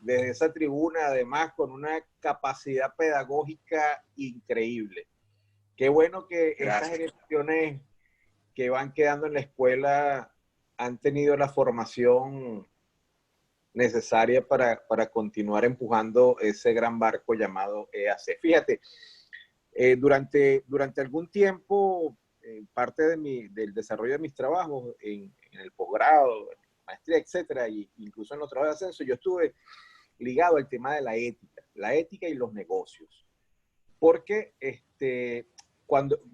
desde esa tribuna, además con una capacidad pedagógica increíble. Qué bueno que estas generaciones que van quedando en la escuela han tenido la formación necesaria para continuar empujando ese gran barco llamado EAC. Fíjate, durante algún tiempo, parte del desarrollo de mis trabajos en el posgrado, maestría, etcétera, y incluso en los trabajos de ascenso, yo estuve ligado al tema de la ética y los negocios. Porque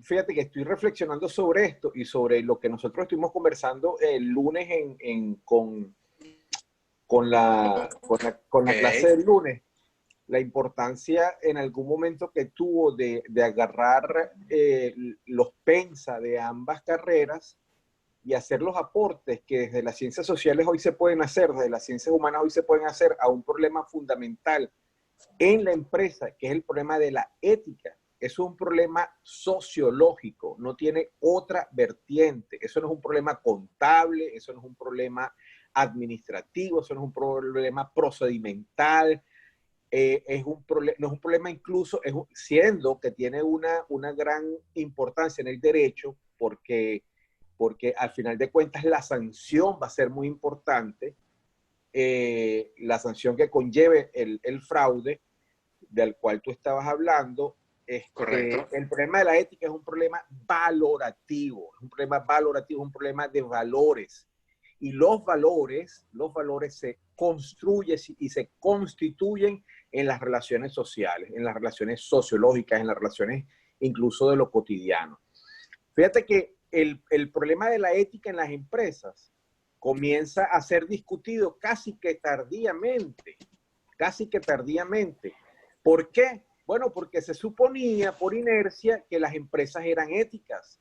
fíjate que estoy reflexionando sobre esto y sobre lo que nosotros estuvimos conversando el lunes con la clase del lunes, la importancia en algún momento que tuvo de agarrar los pensa de ambas carreras y hacer los aportes que desde las ciencias sociales hoy se pueden hacer, desde las ciencias humanas hoy se pueden hacer a un problema fundamental en la empresa, que es el problema de la ética eso es un problema sociológico, no tiene otra vertiente. Eso no es un problema contable, eso no es un problema administrativo, eso no es un problema procedimental, no es un problema incluso, siendo que tiene una gran importancia en el derecho, porque al final de cuentas la sanción va a ser muy importante, la sanción que conlleve el fraude del cual tú estabas hablando. Correcto. El problema de la ética es un problema valorativo, es un problema de valores. Y los valores se construyen y se constituyen en las relaciones sociales, en las relaciones sociológicas, en las relaciones incluso de lo cotidiano. Fíjate que el problema de la ética en las empresas comienza a ser discutido casi que tardíamente. ¿Por qué? Bueno, porque se suponía por inercia que las empresas eran éticas.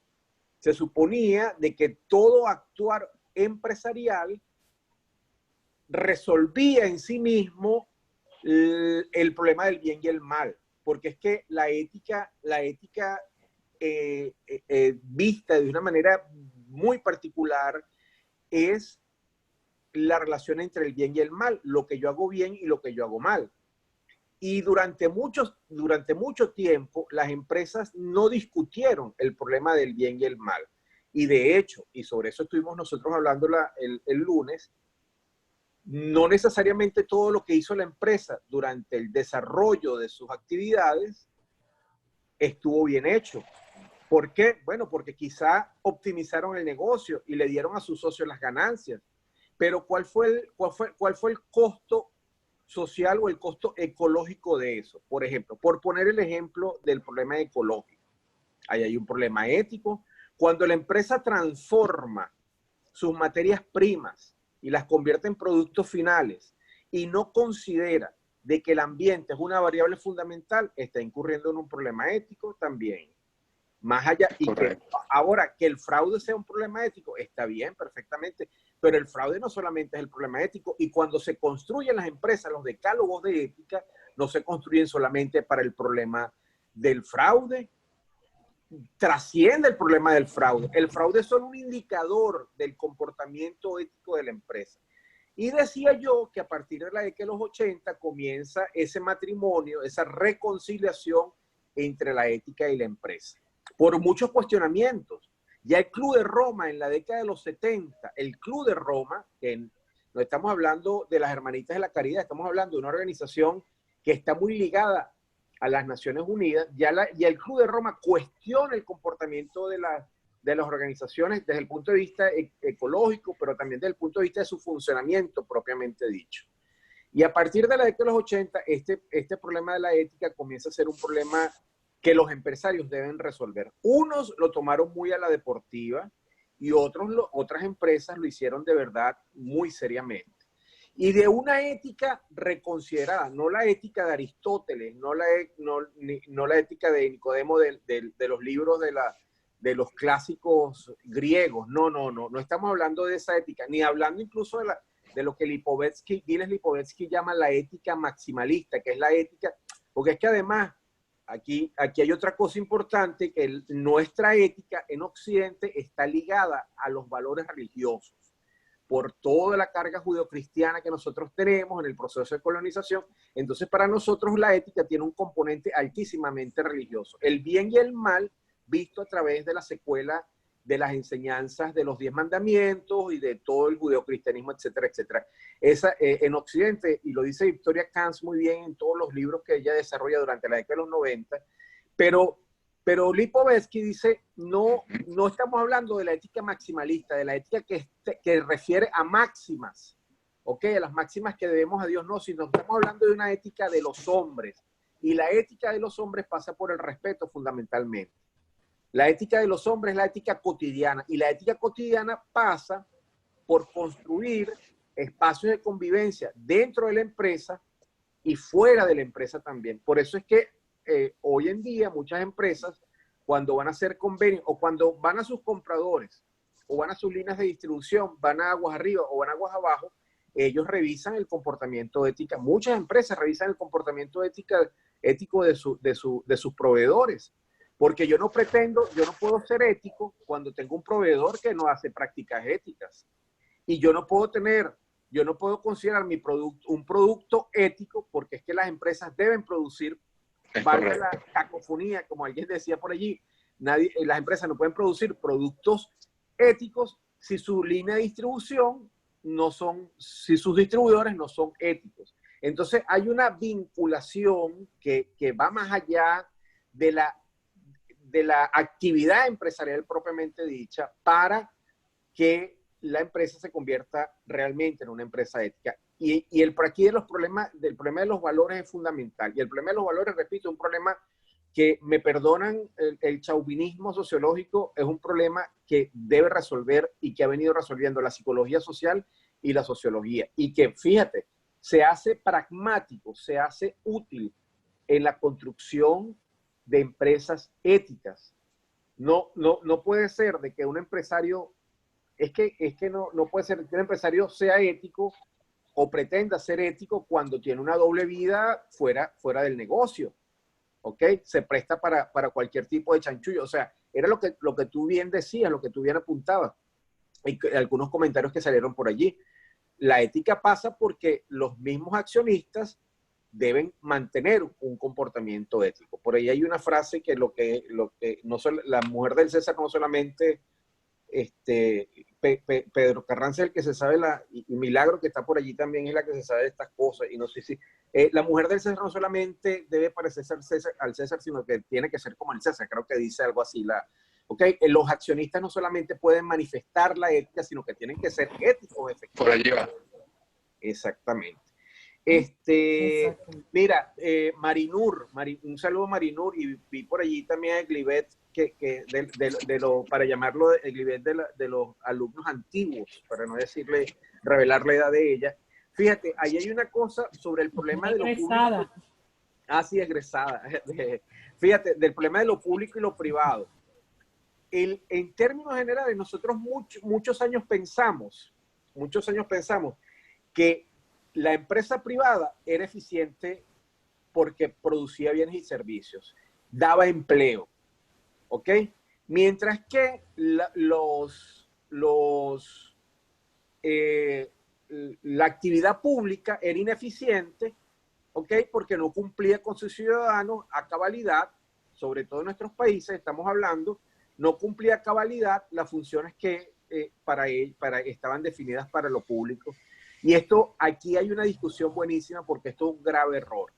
Se suponía de que todo actuar empresarial resolvía en sí mismo el problema del bien y el mal, porque es que la ética vista de una manera muy particular es la relación entre el bien y el mal, lo que yo hago bien y lo que yo hago mal. Y durante mucho tiempo las empresas no discutieron el problema del bien y el mal. Y de hecho, y sobre eso estuvimos nosotros hablando el lunes, no necesariamente todo lo que hizo la empresa durante el desarrollo de sus actividades estuvo bien hecho. ¿Por qué? Bueno, porque quizá optimizaron el negocio y le dieron a sus socios las ganancias. Pero ¿cuál fue el costo social o el costo ecológico de eso? Por ejemplo, por poner el ejemplo del problema ecológico. Ahí hay un problema ético. Cuando la empresa transforma sus materias primas y las convierte en productos finales y no considera de que el ambiente es una variable fundamental, está incurriendo en un problema ético también. Más allá, y que ahora que el fraude sea un problema ético, está bien, perfectamente, pero el fraude no solamente es el problema ético, y cuando se construyen las empresas, los decálogos de ética, no se construyen solamente para el problema del fraude, trasciende el problema del fraude. El fraude es solo un indicador del comportamiento ético de la empresa. Y decía yo que a partir de la década de los 80 comienza ese matrimonio, esa reconciliación entre la ética y la empresa. Por muchos cuestionamientos. Ya el Club de Roma en la década de los 70, el Club de Roma, que no estamos hablando de las Hermanitas de la Caridad, estamos hablando de una organización que está muy ligada a las Naciones Unidas, ya el Club de Roma cuestiona el comportamiento de las organizaciones desde el punto de vista ecológico, pero también desde el punto de vista de su funcionamiento propiamente dicho. Y a partir de la década de los 80, este problema de la ética comienza a ser un problema que los empresarios deben resolver. Unos lo tomaron muy a la deportiva y otras empresas lo hicieron de verdad muy seriamente. Y de una ética reconsiderada, no la ética de Aristóteles, no la ética de Nicodemo de los libros de los clásicos griegos. No estamos hablando de esa ética, ni hablando incluso de lo que Gilles Lipovetsky llama la ética maximalista, que es la ética, porque es que además aquí hay otra cosa importante, que nuestra ética en Occidente está ligada a los valores religiosos, por toda la carga judeocristiana que nosotros tenemos en el proceso de colonización. Entonces, para nosotros la ética tiene un componente altísimamente religioso. El bien y el mal, visto a través de la secuela de las enseñanzas de los 10 mandamientos y de todo el judeocristianismo, etcétera, etcétera. En Occidente, y lo dice Victoria Camps muy bien en todos los libros que ella desarrolla durante la década de los 90, pero Lipovetsky dice, no estamos hablando de la ética maximalista, de la ética que refiere a máximas, ¿ok? A las máximas que debemos a Dios, no, sino estamos hablando de una ética de los hombres. Y la ética de los hombres pasa por el respeto fundamentalmente. La ética de los hombres es la ética cotidiana, y la ética cotidiana pasa por construir espacios de convivencia dentro de la empresa y fuera de la empresa también. Por eso es que hoy en día muchas empresas, cuando van a hacer convenios o cuando van a sus compradores o van a sus líneas de distribución, van a aguas arriba o van a aguas abajo, ellos revisan el comportamiento ético. Muchas empresas revisan el comportamiento ético ético de sus proveedores. Porque yo no puedo ser ético cuando tengo un proveedor que no hace prácticas éticas. Y yo no puedo considerar un producto ético, porque es que las empresas deben producir, valga la cacofonía, como alguien decía por allí, las empresas no pueden producir productos éticos si su línea de distribución si sus distribuidores no son éticos. Entonces hay una vinculación que va más allá de la actividad empresarial propiamente dicha para que la empresa se convierta realmente en una empresa ética. Y aquí del problema de los valores es fundamental. Y el problema de los valores, repito, es un problema que, me perdonan el chauvinismo sociológico, es un problema que debe resolver y que ha venido resolviendo la psicología social y la sociología. Y que, fíjate, se hace pragmático, se hace útil en la construcción de empresas éticas. No puede ser de que un empresario, no puede ser que un empresario sea ético o pretenda ser ético cuando tiene una doble vida fuera del negocio, ¿ok? Se presta para cualquier tipo de chanchullo. O sea, era lo que tú bien decías, lo que tú bien apuntabas, y algunos comentarios que salieron por allí. La ética pasa porque los mismos accionistas deben mantener un comportamiento ético. Por ahí hay una frase que la mujer del César no solamente, Pedro Carranza es el que se sabe, y Milagro, que está por allí, también es la que se sabe de estas cosas, y no sé si, la mujer del César no solamente debe parecerse al César, sino que tiene que ser como el César, creo que dice algo así, los accionistas no solamente pueden manifestar la ética, sino que tienen que ser éticos, efectivamente. Por allí va. Exactamente. Mira, Marinur, un saludo a Marinur, y vi por allí también a Glivet, para llamarlo Glivet de los alumnos antiguos, para no revelar la edad de ella. Fíjate, ahí hay una cosa sobre el problema de lo público. Sí, egresada. Fíjate, del problema de lo público y lo privado. En términos generales, nosotros muchos años pensamos que la empresa privada era eficiente porque producía bienes y servicios, daba empleo, ¿ok? Mientras que la actividad pública era ineficiente, ¿ok? Porque no cumplía con sus ciudadanos a cabalidad, sobre todo en nuestros países, estamos hablando, no cumplía a cabalidad las funciones que estaban definidas para lo público. Y aquí hay una discusión buenísima, porque esto es un grave error.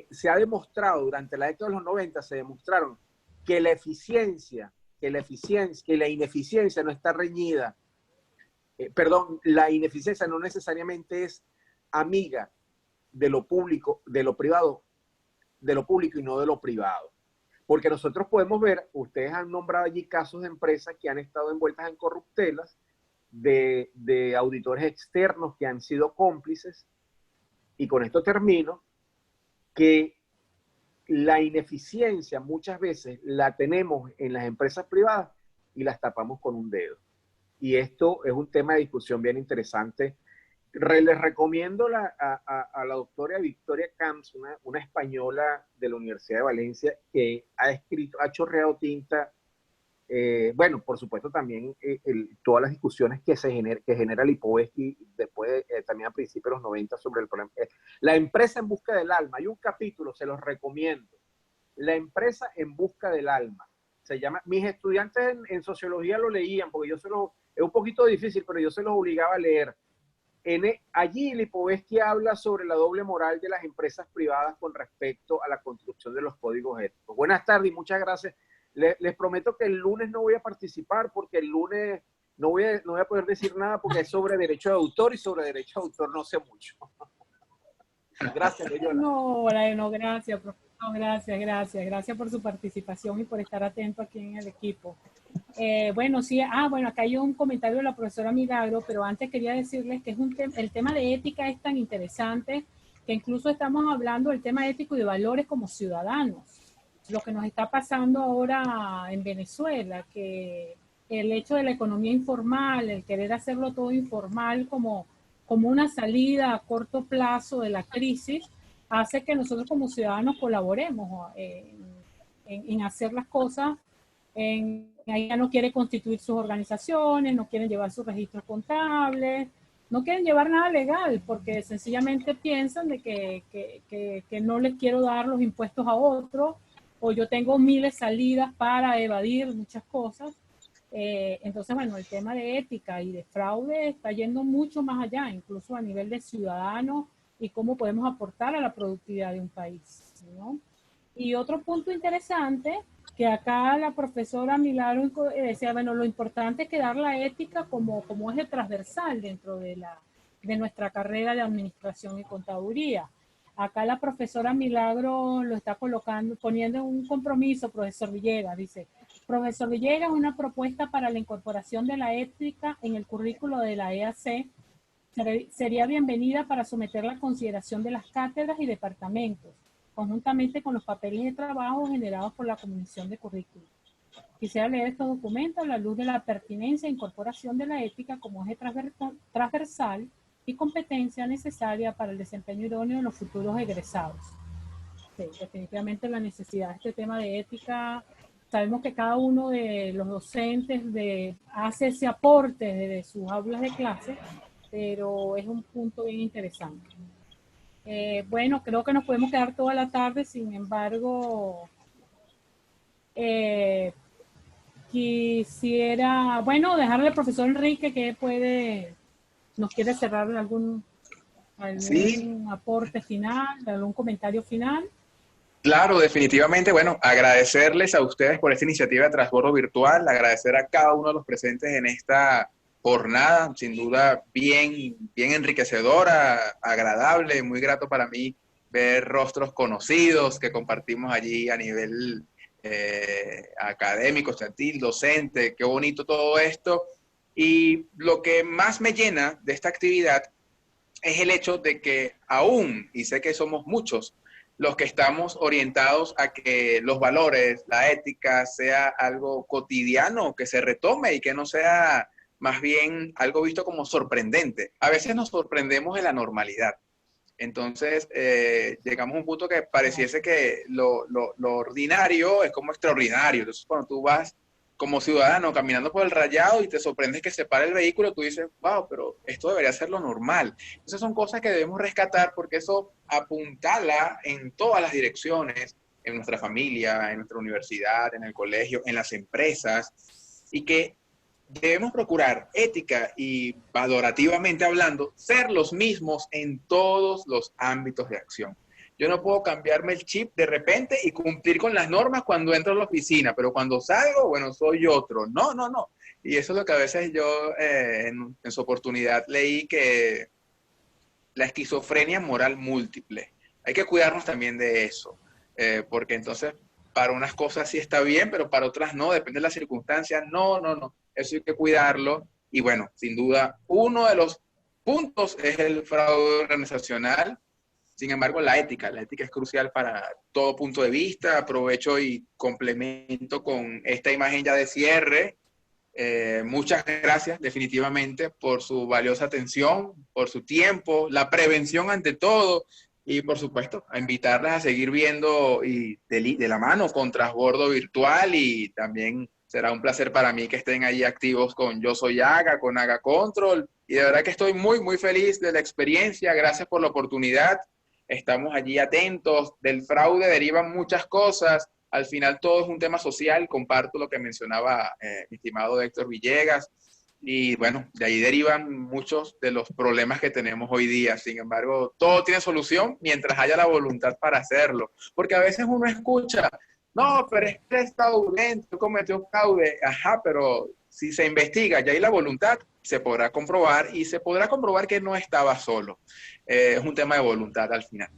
Se ha demostrado durante la década de los 90, se demostraron que la ineficiencia no está reñida. La ineficiencia no necesariamente es amiga de lo público, de lo privado, de lo público y no de lo privado. Porque nosotros podemos ver, ustedes han nombrado allí casos de empresas que han estado envueltas en corruptelas, de auditores externos que han sido cómplices, y con esto termino, que la ineficiencia muchas veces la tenemos en las empresas privadas y las tapamos con un dedo. Y esto es un tema de discusión bien interesante. Les recomiendo a la doctora Victoria Camps, una española de la Universidad de Valencia, que ha chorreado tinta. Bueno, por supuesto también todas las discusiones que genera Lipovetsky después, también a principios de los 90, sobre el problema. La empresa en busca del alma. Hay un capítulo, se los recomiendo. La empresa en busca del alma. Se llama, mis estudiantes en sociología lo leían, porque es un poquito difícil, pero yo se los obligaba a leer. Allí Lipovetsky habla sobre la doble moral de las empresas privadas con respecto a la construcción de los códigos éticos. Buenas tardes y muchas gracias. Les prometo que el lunes no voy a participar, porque el lunes no voy a poder decir nada, porque es sobre derecho de autor, y sobre derecho de autor no sé mucho. Gracias, Loyola. No, gracias, profesor. Gracias por su participación y por estar atento aquí en el equipo. Bueno, sí, acá hay un comentario de la profesora Milagro, pero antes quería decirles que el tema de ética es tan interesante que incluso estamos hablando del tema ético y de valores como ciudadanos. Lo que nos está pasando ahora en Venezuela, que el hecho de la economía informal, el querer hacerlo todo informal como una salida a corto plazo de la crisis, hace que nosotros como ciudadanos colaboremos en hacer las cosas. Ella no quiere constituir sus organizaciones, no quieren llevar sus registros contables, no quieren llevar nada legal porque sencillamente piensan de que no les quiero dar los impuestos a otros, o yo tengo miles de salidas para evadir muchas cosas. Entonces, bueno, el tema de ética y de fraude está yendo mucho más allá, incluso a nivel de ciudadanos y cómo podemos aportar a la productividad de un país, ¿no? Y otro punto interesante, que acá la profesora Milagro decía, bueno, lo importante es quedar la ética como eje transversal dentro de nuestra carrera de administración y contaduría. Acá la profesora Milagro lo está poniendo en un compromiso, profesor Villegas, dice, profesor Villegas, una propuesta para la incorporación de la ética en el currículo de la EAC sería bienvenida para someterla a consideración de las cátedras y departamentos, conjuntamente con los papeles de trabajo generados por la Comisión de Currículum. Quisiera leer estos documentos a la luz de la pertinencia e incorporación de la ética como eje transversal y competencia necesaria para el desempeño idóneo de los futuros egresados. Sí, definitivamente la necesidad de este tema de ética. Sabemos que cada uno de los docentes hace ese aporte desde sus aulas de clase, pero es un punto bien interesante. Bueno, creo que nos podemos quedar toda la tarde, sin embargo, quisiera, bueno, dejarle al profesor Enrique que nos quiere cerrar algún aporte final, algún comentario final. Claro, definitivamente. Bueno, agradecerles a ustedes por esta iniciativa de Transbordo Virtual, agradecer a cada uno de los presentes en esta jornada, sin duda bien enriquecedora, agradable, muy grato para mí ver rostros conocidos que compartimos allí a nivel académico, estudiantil, docente. Qué bonito todo esto. Y lo que más me llena de esta actividad es el hecho de que aún, y sé que somos muchos, los que estamos orientados a que los valores, la ética, sea algo cotidiano, que se retome y que no sea más bien algo visto como sorprendente. A veces nos sorprendemos en la normalidad. Entonces, llegamos a un punto que pareciese que lo ordinario es como extraordinario. Entonces, cuando tú vas como ciudadano caminando por el rayado y te sorprendes que se para el vehículo, tú dices, wow, pero esto debería ser lo normal. Entonces son cosas que debemos rescatar porque eso apuntala en todas las direcciones, en nuestra familia, en nuestra universidad, en el colegio, en las empresas, y que debemos procurar ética y valorativamente hablando, ser los mismos en todos los ámbitos de acción. Yo no puedo cambiarme el chip de repente y cumplir con las normas cuando entro a la oficina, pero cuando salgo, bueno, soy otro. No, no, no. Y eso es lo que a veces yo en su oportunidad leí, que la esquizofrenia moral múltiple. Hay que cuidarnos también de eso, porque entonces para unas cosas sí está bien, pero para otras no, depende de las circunstancias. No, no, no. Eso hay que cuidarlo. Y bueno, sin duda, uno de los puntos es el fraude organizacional. Sin embargo, la ética es crucial para todo punto de vista. Aprovecho y complemento con esta imagen ya de cierre. Muchas gracias definitivamente por su valiosa atención, por su tiempo, la prevención ante todo, y por supuesto a invitarlas a seguir viendo y de la mano con Transbordo Virtual, y también será un placer para mí que estén ahí activos con Yo Soy Aga, con Aga Control, y de verdad que estoy muy feliz de la experiencia. Gracias por la oportunidad. Estamos allí atentos. Del fraude derivan muchas cosas. Al final todo es un tema social. Comparto lo que mencionaba mi estimado Héctor Villegas. Y bueno, de ahí derivan muchos de los problemas que tenemos hoy día. Sin embargo, todo tiene solución mientras haya la voluntad para hacerlo. Porque a veces uno escucha, no, pero es que es fraudulento, cometió fraude. Ajá, pero si se investiga y hay la voluntad, se podrá comprobar, y se podrá comprobar que no estaba solo. Es un tema de voluntad al final.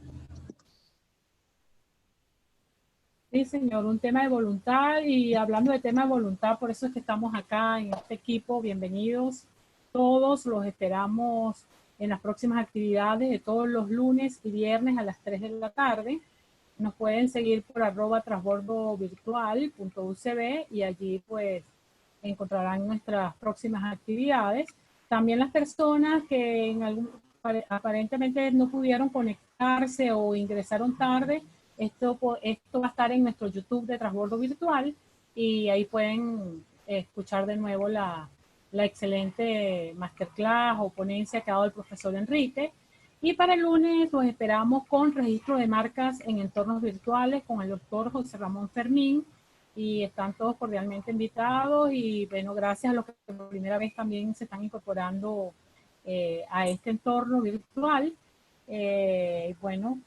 Sí, señor, un tema de voluntad. Y hablando de tema de voluntad, por eso es que estamos acá en este equipo. Bienvenidos todos, los esperamos en las próximas actividades de todos los lunes y viernes a las 3 de la tarde. Nos pueden seguir por @transbordovirtual.ucb y allí pues encontrarán nuestras próximas actividades. También las personas que aparentemente no pudieron conectarse o ingresaron tarde, esto va a estar en nuestro YouTube de Transbordo Virtual y ahí pueden escuchar de nuevo la excelente masterclass o ponencia que ha dado el profesor Enrique. Y para el lunes los esperamos con registro de marcas en entornos virtuales con el doctor José Ramón Fermín, y están todos cordialmente invitados. Y bueno, gracias a los que por primera vez también se están incorporando a este entorno virtual. Bueno,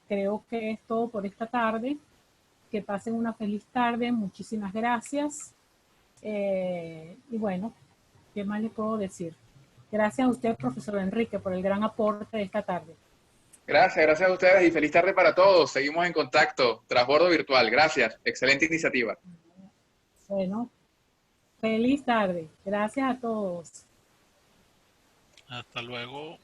creo que es todo por esta tarde. Que pasen una feliz tarde. Muchísimas gracias. Y bueno, ¿qué más le puedo decir? Gracias a usted, profesor Enrique, por el gran aporte de esta tarde. Gracias a ustedes y feliz tarde para todos. Seguimos en contacto. Transbordo Virtual. Gracias. Excelente iniciativa. Bueno, feliz tarde. Gracias a todos. Hasta luego.